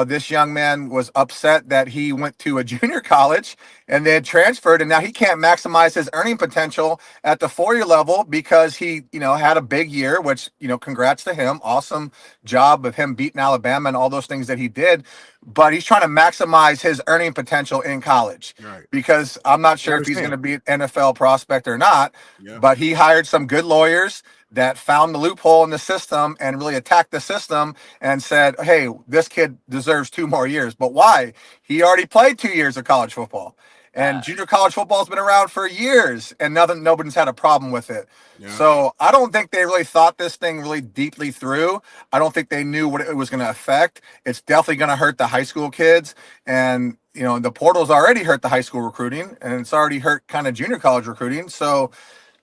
this young man was upset that he went to a junior college and then transferred, and now he can't maximize his earning potential at the 4-year level because he, had a big year, which, congrats to him. Awesome job of him beating Alabama and all those things that he did. But he's trying to maximize his earning potential in college, because I'm not sure if he's going to be an NFL prospect or not, but he hired some good lawyers that found the loophole in the system and really attacked the system and said, hey, this kid deserves 2 more years. But why? He already played 2 years of college football. And junior college football has been around for years, and nobody's had a problem with it. So I don't think they really thought this thing really deeply through. I don't think they knew what it was going to affect. It's definitely going to hurt the high school kids. And, the portal's already hurt the high school recruiting, and it's already hurt kind of junior college recruiting. So,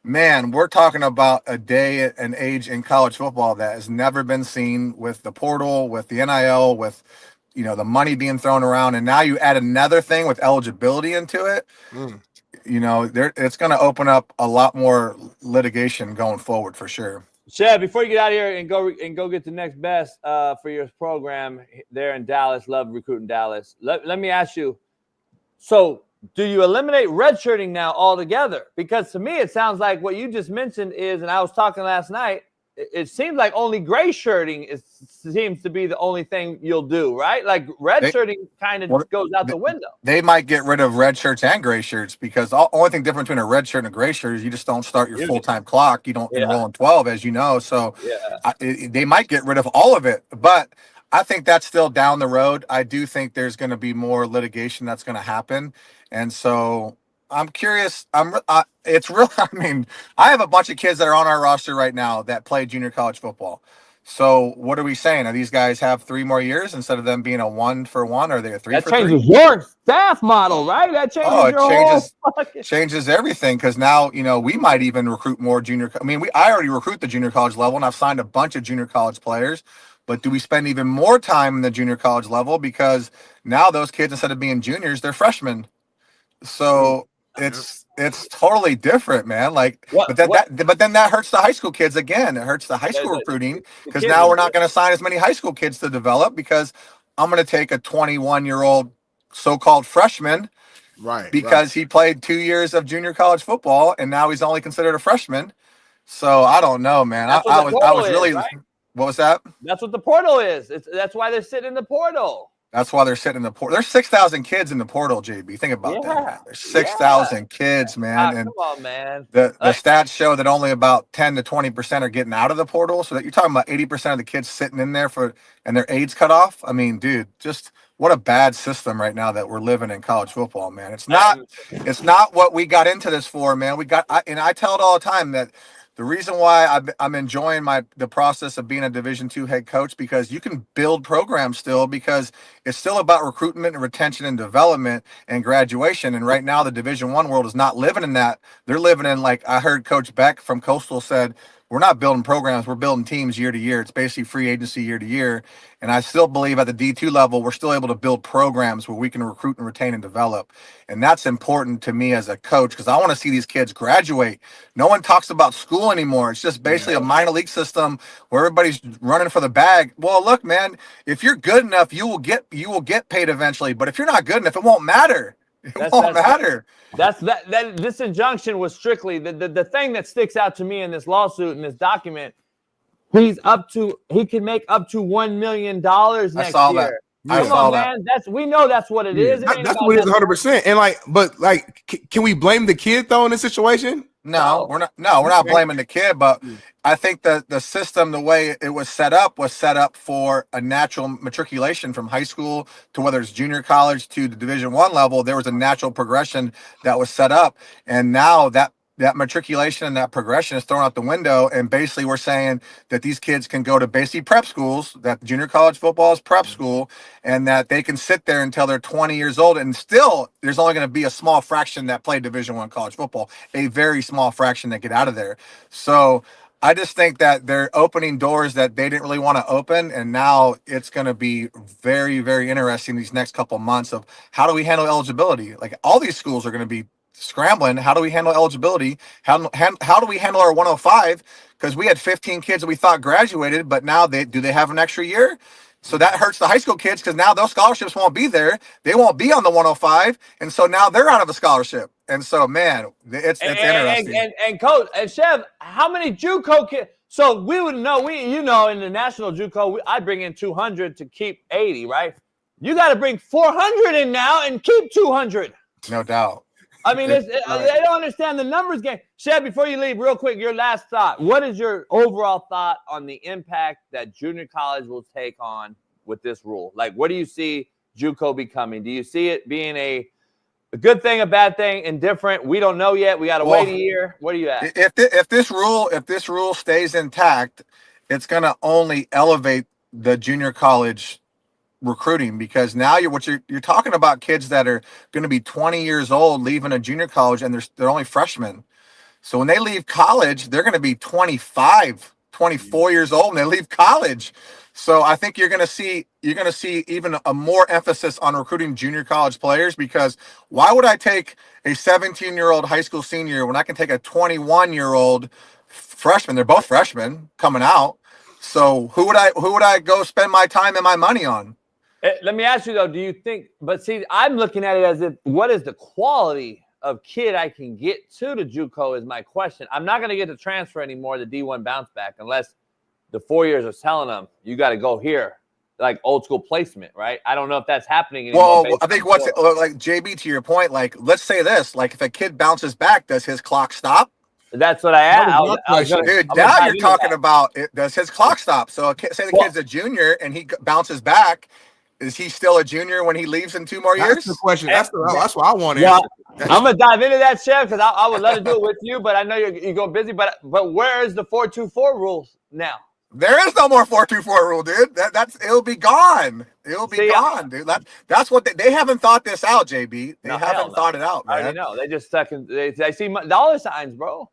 man, we're talking about a day and age in college football that has never been seen with the portal, with the NIL, with the money being thrown around, and now you add another thing with eligibility into it. It's going to open up a lot more litigation going forward for sure. Chad, before you get out of here and go get the next best for your program there in Dallas, love recruiting Dallas. Let me ask you, so do you eliminate redshirting now altogether? Because to me, it sounds like what you just mentioned is, and I was talking last night, it seems like only gray shirting seems to be the only thing you'll do, right? Like red shirting kind of goes out the window. They might get rid of red shirts and gray shirts, because the only thing different between a red shirt and a gray shirt is you just don't start your full-time clock. You don't enroll in 12, as you know. So they might get rid of all of it. But I think that's still down the road. I do think there's going to be more litigation that's going to happen. And so I'm curious. It's real. I mean, I have a bunch of kids that are on our roster right now that play junior college football. So what are we saying? Are these guys have 3 more years instead of them being a 1-for-1? Are they a 3-for-3? That changes your staff model, right? That changes changes everything, because now we might even recruit more junior. I mean, I already recruit the junior college level, and I've signed a bunch of junior college players. But do we spend even more time in the junior college level, because now those kids, instead of being juniors, they're freshmen? So it's totally different, man. But then that hurts the high school kids again. It hurts the high school recruiting, because now we're not going to sign as many high school kids to develop, because I'm going to take a 21-year-old so-called freshman, because he played 2 years of junior college football and now he's only considered a freshman. So I don't know, man. I was really. Right? What was that? That's what the portal is. That's why they're sitting in the portal. That's why they're sitting in the portal. There's 6,000 kids in the portal, JB. Think about that, man. There's 6,000 kids, man. And come on, man. The stats show that only about 10 to 20% are getting out of the portal. So that you're talking about 80% of the kids sitting in there and their aids cut off. I mean, dude, just what a bad system right now that we're living in college football, man. It's not what we got into this for, man. And I tell it all the time that the reason why I'm enjoying the process of being a Division II head coach, because you can build programs still, because it's still about recruitment and retention and development and graduation. And right now the Division I world is not living in that. They're living in, like I heard Coach Beck from Coastal said, we're not building programs, we're building teams year to year. It's basically free agency year to year. And I still believe at the D2 level, we're still able to build programs where we can recruit and retain and develop. And that's important to me as a coach, because I want to see these kids graduate. No one talks about school anymore. It's just basically a minor league system where everybody's running for the bag. Well, look, man, if you're good enough, you will get paid eventually. But if you're not good enough, it won't matter. It won't matter. This injunction was strictly the thing that sticks out to me in this lawsuit, in this document. He can make up to $1 million next year. I saw that. Man. We know that's what it is. That's what it is 100%. And but can we blame the kid though in this situation? No, we're not. No, we're not blaming the kid, but I think that the system, the way it was set up for a natural matriculation from high school to whether it's junior college to the Division I level. There was a natural progression that was set up, and now that matriculation and that progression is thrown out the window. And basically we're saying that these kids can go to basically prep schools, that junior college football is prep school, and that they can sit there until they're 20 years old. And still there's only going to be a small fraction that play Division I college football, a very small fraction that get out of there. So I just think that they're opening doors that they didn't really want to open. And now it's going to be very, very interesting these next couple months of how do we handle eligibility? Like all these schools are going to be scrambling. How do we handle eligibility? How do we handle our 105? Because we had 15 kids that we thought graduated, but now do they have an extra year? So that hurts the high school kids because now those scholarships won't be there. They won't be on the 105, and so now they're out of a scholarship. And so, man, it's interesting. And coach and Chev, how many JUCO kids? So we would know. In the national JUCO, I bring in 200 to keep 80, right? You got to bring 400 in now and keep 200. No doubt. I mean, they don't understand the numbers game. Chev, before you leave, real quick, your last thought. What is your overall thought on the impact that junior college will take on with this rule? Like, what do you see JUCO becoming? Do you see it being a good thing, a bad thing, indifferent? We don't know yet. We got to wait a year. What are you at? If this rule stays intact, it's going to only elevate the junior college recruiting, because now you're talking about kids that are going to be 20 years old leaving a junior college, and they're only freshmen. So when they leave college, they're going to be 25, 24 years old and they leave college. So I think you're going to see even a more emphasis on recruiting junior college players, because why would I take a 17-year-old high school senior when I can take a 21-year-old freshman? They're both freshmen coming out. So who would I go spend my time and my money on? Let me ask you though, do you think, but see, I'm looking at it as if, what is the quality of kid I can get to the JUCO is my question. I'm not going to get the transfer anymore, the D1 bounce back, unless the 4 years are telling them, you got to go here, like old school placement, right? I don't know if that's happening anymore. Well, I think like JB, to your point, like, let's say this, like if a kid bounces back, does his clock stop? That's what I asked. Dude, now you're talking about does his clock stop? So say the kid's a junior and he bounces back. Is he still a junior when he leaves in 2 more years? That's the question. That's what I want to answer. I'm going to dive into that, Chef, because I would love to do it with you, but I know you go busy. But where is the 4-2-4 rules now? There is no more 4-2-4 rule, dude. It'll be gone. It'll be gone, dude. That's what they haven't thought this out, JB. They haven't thought it out, man. I already know. They just stuck in. They see dollar signs, bro.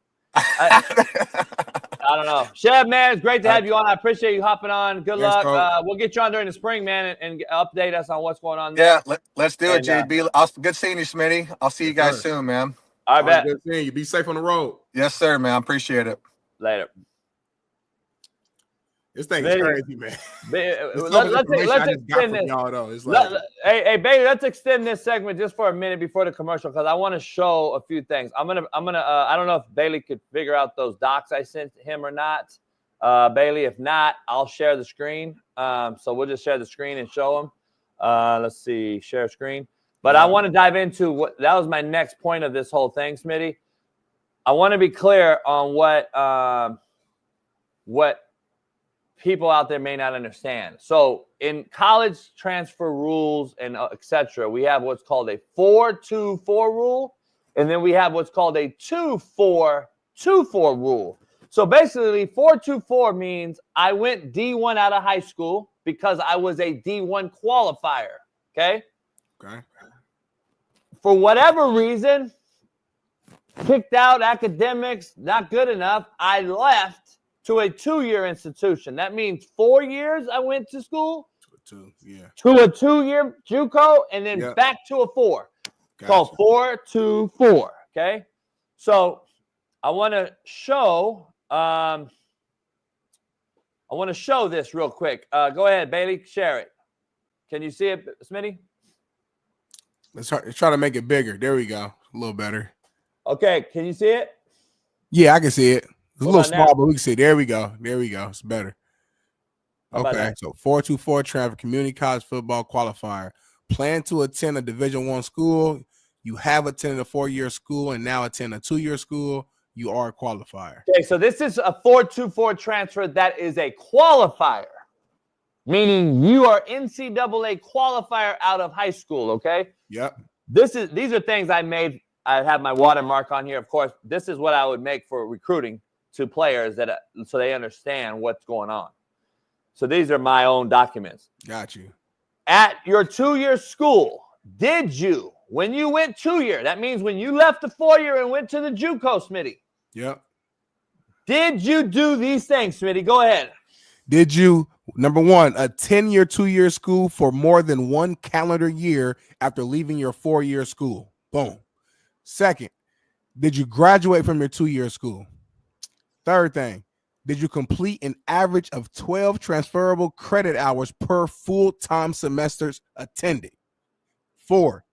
I don't know. Chef, man, it's great to have you on. I appreciate you hopping on. Good luck. We'll get you on during the spring, man, and update us on what's going on there. Yeah, let's do it, JB. Good seeing you, Smitty. I'll see you guys soon, man. All right, bet. Good seeing you. Be safe on the road. Yes, sir, man. Appreciate it. Later. This thing is crazy, man. Let's extend this. Hey, Bailey, let's extend this segment just for a minute before the commercial, because I want to show a few things. I'm gonna. I don't know if Bailey could figure out those docs I sent him or not. Bailey, if not, I'll share the screen. So we'll just share the screen and show them. Let's see, share screen. But I want to dive into what that was my next point of this whole thing, Smitty. I want to be clear on what people out there may not understand. So in college transfer rules and etc., we have what's called a 4-2-4 rule, and then we have what's called a 2-4-2-4 rule. So basically, 4-2-4 means I went D1 out of high school because I was a D1 qualifier. Okay. For whatever reason, kicked out, academics, not good enough, I left to a 2-year institution. That means 4 years I went to school. To a 2-year JUCO, and then back to a 4. Gotcha. So 4 to 4. Okay. So I want to show. I want to show this real quick. Go ahead, Bailey. Share it. Can you see it, Smitty? Let's try to make it bigger. There we go. A little better. Okay. Can you see it? Yeah, I can see it. It's a little small, now? but we can see it. There we go. There we go. It's better. Okay, so 424 transfer community college football qualifier. Plan to attend a Division I school. You have attended a 4-year school and now attend a 2-year school. You are a qualifier. Okay, so this is a 424 transfer that is a qualifier, meaning you are NCAA qualifier out of high school. Okay. Yep. These are things I made. I have my watermark on here. Of course, this is what I would make for recruiting to players so they understand what's going on. So these are my own documents. Got you. At your 2-year school, did you, when you went 2-year, that means when you left the 4-year and went to the JUCO, Smitty. Yep. Did you do these things, Smitty? Go ahead. Did you, number one, attend your 2-year school for more than 1 calendar year after leaving your 4-year school? Boom. Second, did you graduate from your 2-year school? Third thing, did you complete an average of 12 transferable credit hours per full-time semesters attended? 4,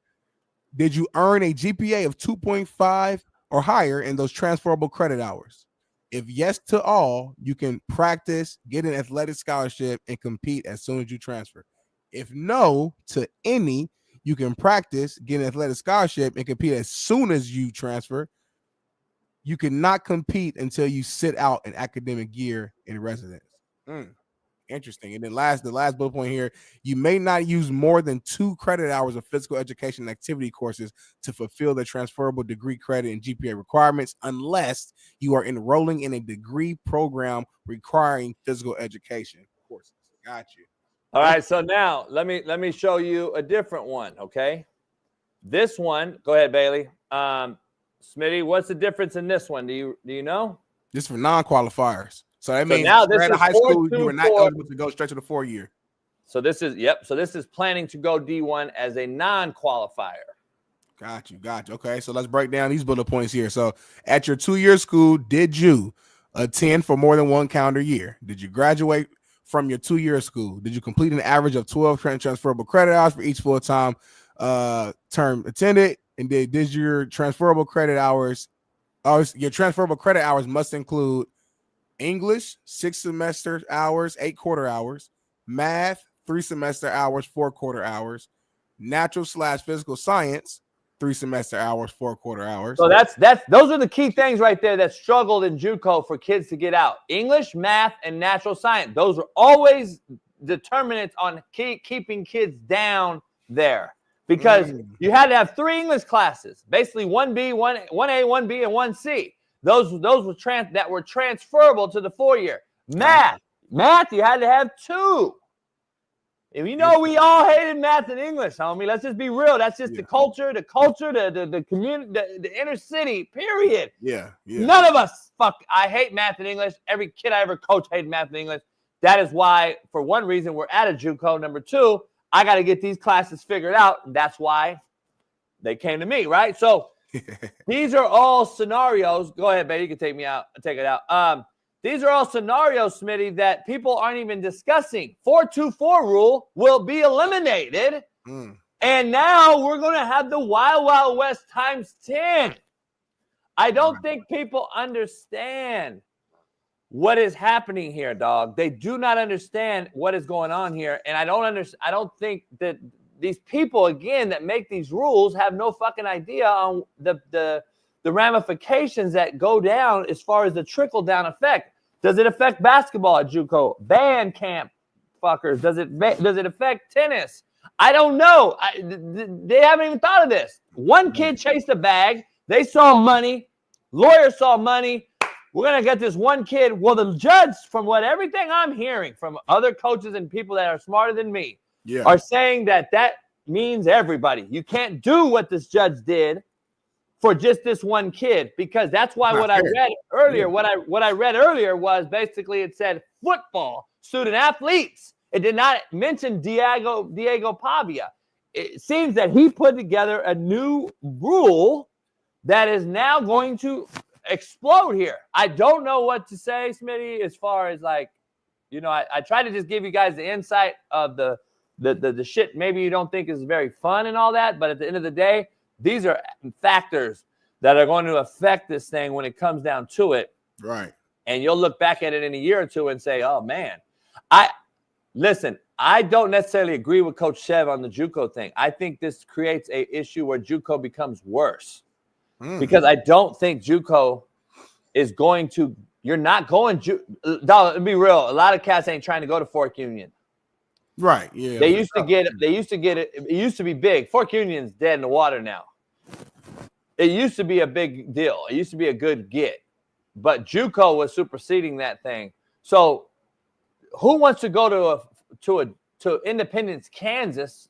did you earn a GPA of 2.5 or higher in those transferable credit hours? If yes to all, you can practice, get an athletic scholarship, and compete as soon as you transfer. If no to any, you can practice, get an athletic scholarship, and compete as soon as you transfer. You cannot compete until you sit out an academic year in residence. Interesting. And then the last bullet point here, you may not use more than 2 credit hours of physical education and activity courses to fulfill the transferable degree credit and GPA requirements unless you are enrolling in a degree program requiring physical education courses. Got you. All right. So now let me show you a different one. Okay. This one, go ahead, Bailey. Smitty, what's the difference in this one? Do you know? This is for non-qualifiers. So that means now this at a is high school, you were not 4-2-4. eligible to go straight to the 4-year. So this is So this is planning to go D1 as a non-qualifier. Got you. Okay, so let's break down these bullet points here. So at your 2-year school, did you attend for more than 1 calendar year? Did you graduate from your 2-year school? Did you complete an average of 12 transferable credit hours for each full-time term attended? And did your transferable credit hours, must include English, 6 semester hours, 8 quarter hours, math, 3 semester hours, 4 quarter hours, natural/physical science, 3 semester hours, 4 quarter hours. So those are the key things right there that struggled in JUCO for kids to get out. English, math, and natural science. Those are always determinants on keeping kids down there. Because you had to have 3 English classes, basically 1B, 1A, 1B, and 1C. Those were transferable to the 4-year. Math, you had to have 2. And we all hated math and English, homie. Let's just be real. That's just the culture, the community, the inner city, period. Yeah. None of us, I hate math and English. Every kid I ever coached hated math and English. That is why, for one reason, we're at a JUCO. Number 2, I got to get these classes figured out. And that's why they came to me, right? So these are all scenarios. Go ahead, baby. You can take it out. These are all scenarios, Smitty, that people aren't even discussing. 4-2-4 rule will be eliminated. And now we're going to have the Wild Wild West times 10. I don't think people understand what is happening here, dog. They do not understand what is going on here. And I don't think that these people, again, that make these rules have no fucking idea on the ramifications that go down as far as the trickle-down effect. Does it affect basketball at JUCO? Band camp fuckers. Does it affect tennis? I don't know. They haven't even thought of this. One kid chased a bag. They saw money. Lawyers saw money. We're going to get this one kid. Well, the judge, from everything I'm hearing from other coaches and people that are smarter than me, are saying that means everybody. You can't do what this judge did for just this one kid, because that's why what I read earlier, what I read earlier was basically it said football student athletes. It did not mention Diego Pavia. It seems that he put together a new rule that is now going to explode here. I don't know what to say, Smitty, as far as like, you know, I try to just give you guys the insight of the shit maybe you don't think is very fun and all that, but at the end of the day, these are factors that are going to affect this thing when it comes down to it. Right. And you'll look back at it in a year or two and say, oh, man. Listen, I don't necessarily agree with Coach Chev on the JUCO thing. I think this creates an issue where JUCO becomes worse. Because I don't think JUCO is going to – you're not going – dog, to be real, a lot of cats ain't trying to go to Fork Union. Right, yeah. They used to get it used to be big. Fork Union's dead in the water now. It used to be a big deal. It used to be a good get. But JUCO was superseding that thing. So who wants to go to Independence, Kansas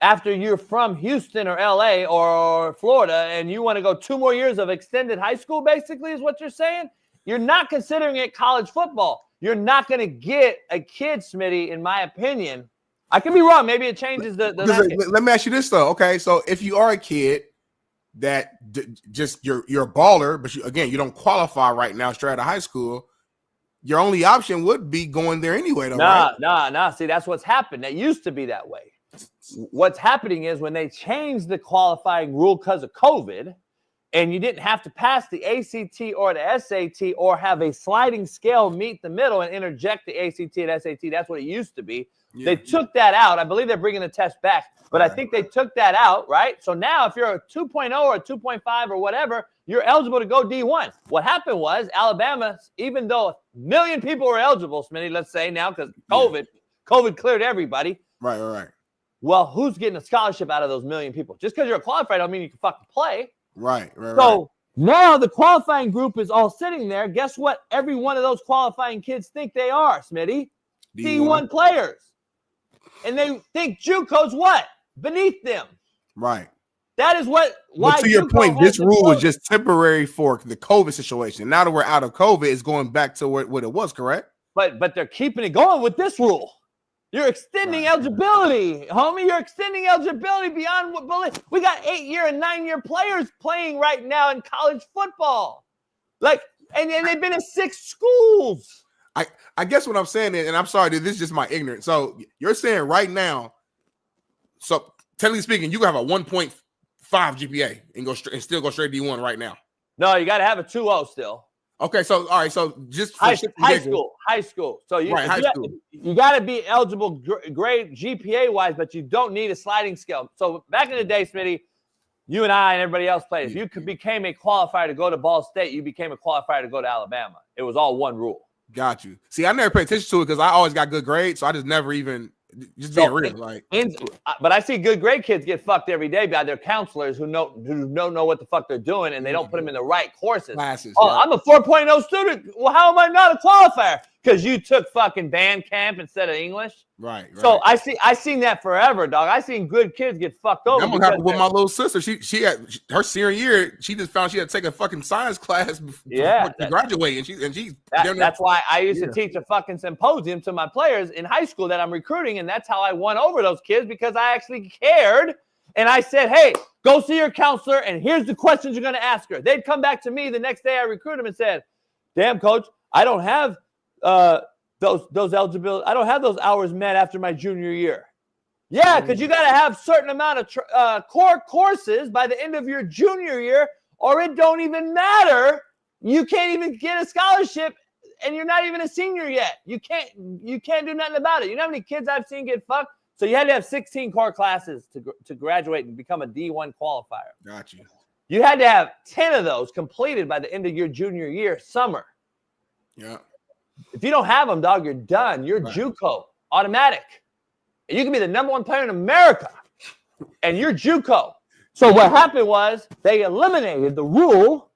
after you're from Houston or LA or Florida and you want to go 2 more years of extended high school, basically, is what you're saying? You're not considering it college football. You're not going to get a kid, Smitty, in my opinion. I could be wrong. Maybe it changes the Let me ask you this, though. Okay, so if you are a kid that just you're a baller, but you don't qualify right now straight out of high school, your only option would be going there anyway, though, right? Nah. See, that's what's happened. That used to be that way. What's happening is when they changed the qualifying rule because of COVID, and you didn't have to pass the ACT or the SAT or have a sliding scale meet the middle and interject the ACT and SAT. That's what it used to be. Yeah. They took that out. I believe they're bringing the test back, but I think they took that out, right? So now if you're a 2.0 or a 2.5 or whatever, you're eligible to go D1. What happened was Alabama, even though 1 million people were eligible, Smitty, let's say now because COVID cleared everybody. Right. Well, who's getting a scholarship out of those 1 million people? Just because you're a qualified don't mean you can fucking play. Right. So now the qualifying group is all sitting there. Guess what? Every one of those qualifying kids think they are, Smitty. D1 players. And they think JUCO's what? Beneath them. Right. That is why. But to your point, this rule was just temporary for the COVID situation. Now that we're out of COVID, it's going back to what it was, correct? But they're keeping it going with this rule. You're extending eligibility, homie. You're extending eligibility beyond what we got 8-year and 9-year players playing right now in college football. Like, and they've been in 6 schools. I guess what I'm saying is, and I'm sorry, dude, this is just my ignorance. So you're saying right now, so technically speaking, you can have a 1.5 GPA and still go straight D1 right now. No, you got to have a 2.0 still. Okay, so all right, so just high school. So you got to be eligible grade GPA wise, but you don't need a sliding scale. So back in the day, Smitty, you and I and everybody else played. If you became a qualifier to go to Ball State, you became a qualifier to go to Alabama. It was all one rule. Got you. See, I never paid attention to it because I always got good grades, so I just never even being real. But I see good grade kids get fucked every day by their counselors who don't know what the fuck they're doing, and they don't put them in the right courses. I'm a 4.0 student. Well, how am I not a qualifier? Because you took fucking band camp instead of English. Right. So I seen that forever, dog. I seen good kids get fucked over. I'm gonna happen with my little sister. She had her senior year. She just found she had to take a fucking science class to graduate, and that's why I used to teach a fucking symposium to my players in high school that I'm recruiting, and that's how I won over those kids because I actually cared. And I said, hey, go see your counselor, and here's the questions you're gonna ask her. They'd come back to me the next day. I recruit them and said, damn, coach, I don't have those eligibility. I don't have those hours met after my junior year. Yeah, because you got to have certain amount of core courses by the end of your junior year, or it don't even matter. You can't even get a scholarship, and you're not even a senior yet. You can't do nothing about it. You know how many kids I've seen get fucked? So you had to have 16 core classes to graduate and become a D1 qualifier. Got you. You had to have 10 of those completed by the end of your junior year, summer. Yeah. If you don't have them, dog, you're done. You're JUCO, automatic. And you can be the number 1 player in America, and you're JUCO. So what happened was they eliminated the rule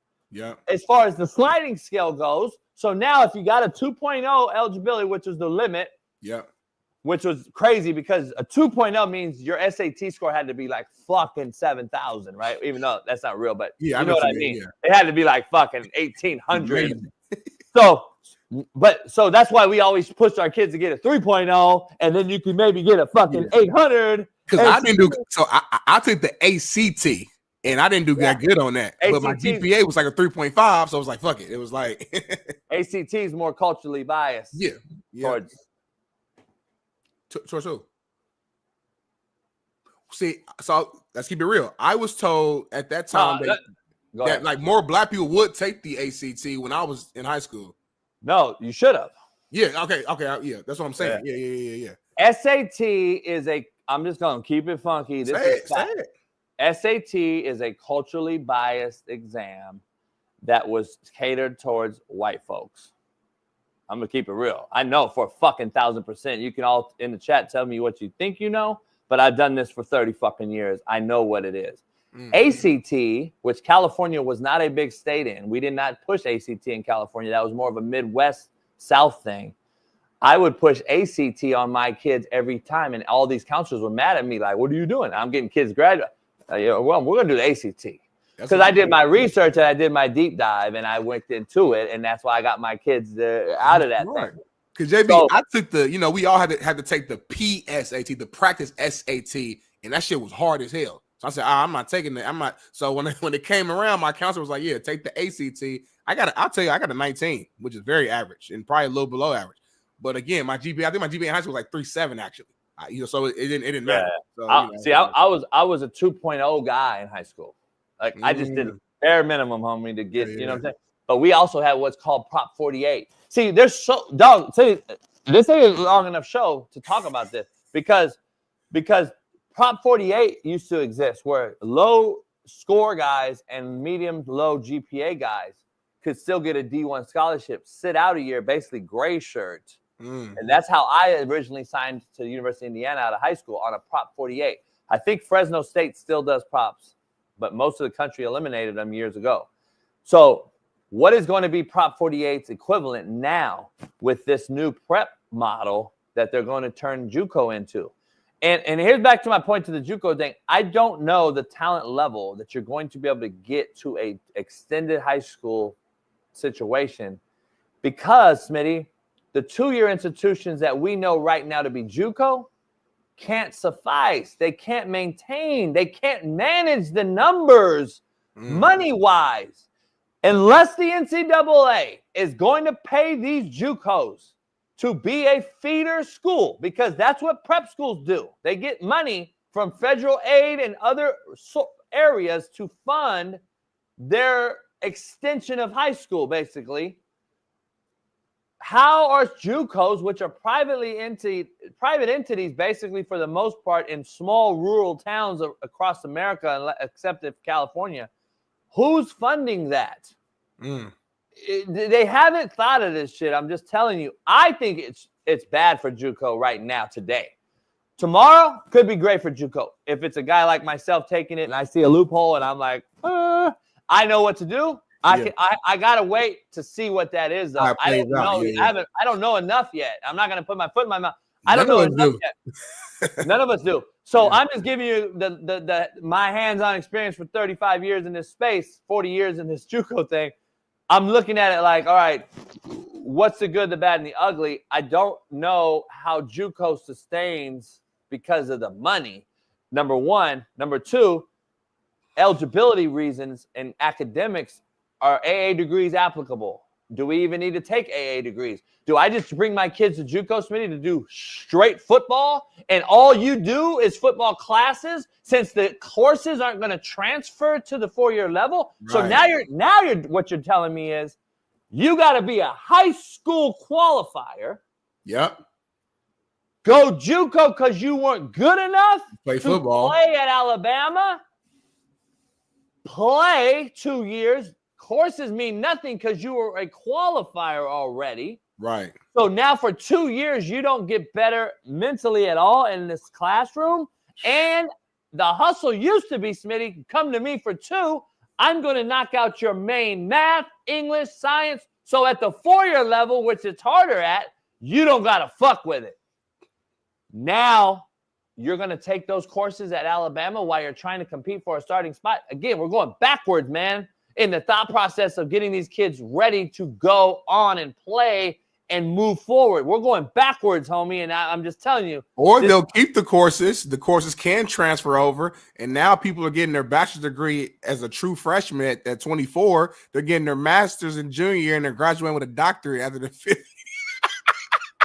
as far as the sliding scale goes. So now if you got a 2.0 eligibility, which is the limit, which was crazy because a 2.0 means your SAT score had to be like fucking 7,000, right? Even though that's not real, but Yeah, you know what I mean. Yeah. It had to be like fucking 1,800. So that's why we always push our kids to get a 3.0, and then you can maybe get a fucking 800. Because I didn't do so. I took the ACT, and I didn't do that good on that. But my GPA was like a 3.5, so I was like, fuck it. It was like ACT is more culturally biased. Yeah. Towards who? See, so let's keep it real. I was told at that time that like more black people would take the ACT when I was in high school. No, you should have. Yeah. Okay. Yeah. That's what I'm saying. Yeah. SAT is I'm just gonna keep it funky. Say it. SAT is a culturally biased exam that was catered towards white folks. I'm gonna keep it real. I know for a fucking 1,000%. You can all in the chat tell me what you think you know, but I've done this for 30 fucking years. I know what it is. ACT, which California was not a big state in. We did not push ACT in California. That was more of a Midwest South thing. I would push ACT on my kids every time, and all these counselors were mad at me. Like, what are you doing? I'm getting kids graduate. Well, we're gonna do the ACT. Because I did my research and I did my deep dive and I went into it, and that's why I got my kids out of that thing. Because JB, I took we all had to take the PSAT, the practice SAT, and that shit was hard as hell. So I said, I'm not taking it. I'm not. So when it came around, my counselor was like, yeah, take the ACT. I'll tell you, I got a 19, which is very average and probably a little below average. But again, I think my GPA in high school was like 3.7 actually. So it didn't matter. So, I was a 2.0 guy in high school. Like I just did a bare minimum, homie, to get, you know what I'm saying? But we also had what's called Prop 48. See, this ain't a long enough show to talk about this because Prop 48 used to exist where low score guys and medium low GPA guys could still get a D1 scholarship, sit out a year, basically gray shirt. And that's how I originally signed to the University of Indiana out of high school on a Prop 48. I think Fresno State still does props, but most of the country eliminated them years ago. So what is going to be Prop 48's equivalent now with this new prep model that they're going to turn JUCO into? And here's back to my point to the JUCO thing. I don't know the talent level that you're going to be able to get to a extended high school situation because, Smitty, the 2-year institutions that we know right now to be JUCO can't suffice. They can't maintain. They can't manage the numbers money-wise. Unless the NCAA is going to pay these JUCOs to be a feeder school, because that's what prep schools do. They get money from federal aid and other areas to fund their extension of high school, basically. How are JUCOs, which are private entities, basically for the most part in small rural towns across America, except if California, who's funding that? They haven't thought of this shit. I'm just telling you. I think it's bad for JUCO right now, today. Tomorrow could be great for JUCO. If it's a guy like myself taking it and I see a loophole and I'm like, I know what to do. I gotta wait to see what that is, though. I don't know. I don't know enough yet. I'm not gonna put my foot in my mouth. I don't know enough yet. None of us do. So I'm just giving you my hands-on experience for 35 years in this space, 40 years in this JUCO thing. I'm looking at it like, all right, what's the good, the bad, and the ugly? I don't know how JUCO sustains because of the money, number one. Number two, eligibility reasons and academics. Are AA degrees applicable? Do we even need to take AA degrees? Do I just bring my kids to JUCO, Smitty, to do straight football, and all you do is football classes since the courses aren't going to transfer to the 4-year level? Right. So now you're what you're telling me is you got to be a high school qualifier. Yep. Go JUCO because you weren't good enough to football. Play at Alabama. Play 2 years. Courses mean nothing because you were a qualifier already. Right. So now for 2 years, you don't get better mentally at all in this classroom. And the hustle used to be, Smitty, come to me for 2. I'm going to knock out your main math, English, science. So at the 4-year level, which it's harder at, you don't got to fuck with it. Now you're going to take those courses at Alabama while you're trying to compete for a starting spot. Again, we're going backwards, man, in the thought process of getting these kids ready to go on and play and move forward. We're going backwards, homie, and I'm just telling you. Or they'll keep the courses. The courses can transfer over, and now people are getting their bachelor's degree as a true freshman at 24. They're getting their master's in junior year, and they're graduating with a doctorate after the fifth.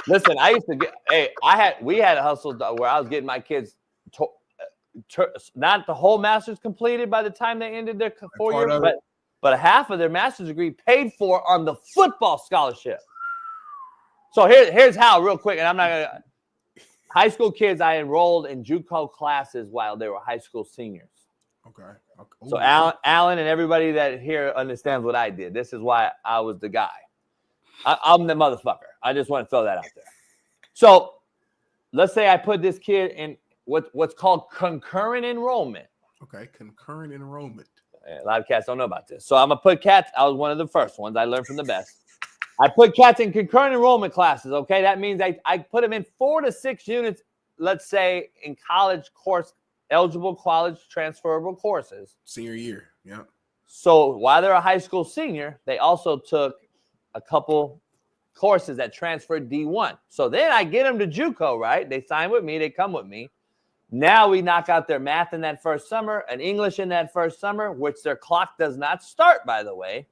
Listen, I used to get. Hey, we had a hustle where I was getting my kids not the whole master's completed by the time they ended their 4 years, but half of their master's degree paid for on the football scholarship. So here's how, real quick, and I'm not gonna. High school kids, I enrolled in JUCO classes while they were high school seniors. Okay. So Alan and everybody that here understands what I did. This is why I was the guy. I'm the motherfucker. I just want to throw that out there. So let's say I put this kid in what's called concurrent enrollment. Okay, concurrent enrollment. A lot of cats don't know about this. So I'm going to put cats. I was one of the first ones. I learned from the best. I put cats in concurrent enrollment classes, okay? That means I put them in 4 to 6 units, let's say, in college course, eligible college transferable courses. Senior year, yeah. So while they're a high school senior, they also took a couple courses that transferred D1. So then I get them to JUCO, right? They sign with me. They come with me. Now we knock out their math in that first summer and English in that first summer, which their clock does not start, by the way.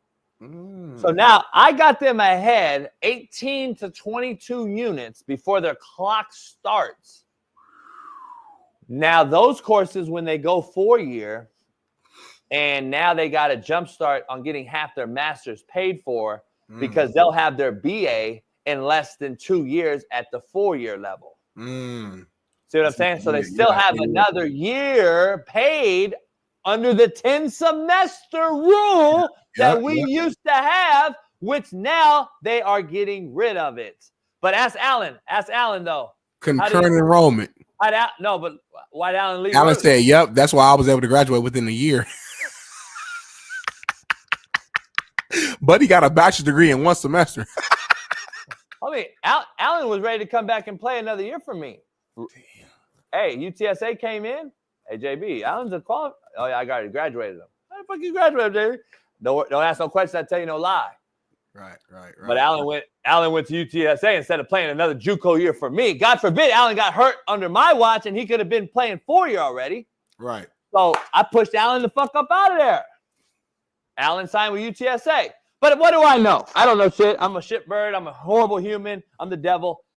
So now I got them ahead 18 to 22 units before their clock starts. Now those courses, when they go 4-year, and now they got a jump start on getting half their master's paid for because they'll have their BA in less than 2 years at the 4-year level. See what I'm saying? So they still have another year paid under the 10-semester rule that we used to have, which now they are getting rid of it. But ask Alan. Ask Alan, though. Concurrent enrollment. No, but why'd Alan leave? Alan said, yep, that's why I was able to graduate within a year. But he got a bachelor's degree in 1 semester. I mean, Alan was ready to come back and play another year for me. Damn. Hey, UTSA came in. Hey, JB, Alan's a qualified. Oh, yeah, I got it. Graduated him. How the fuck you graduated, JB? Don't ask no questions. I tell you no lie. Right. But Alan went to UTSA instead of playing another JUCO year for me. God forbid Alan got hurt under my watch and he could have been playing 4-year already. Right. So I pushed Alan the fuck up out of there. Alan signed with UTSA. But what do I know? I don't know shit. I'm a shitbird. I'm a horrible human. I'm the devil.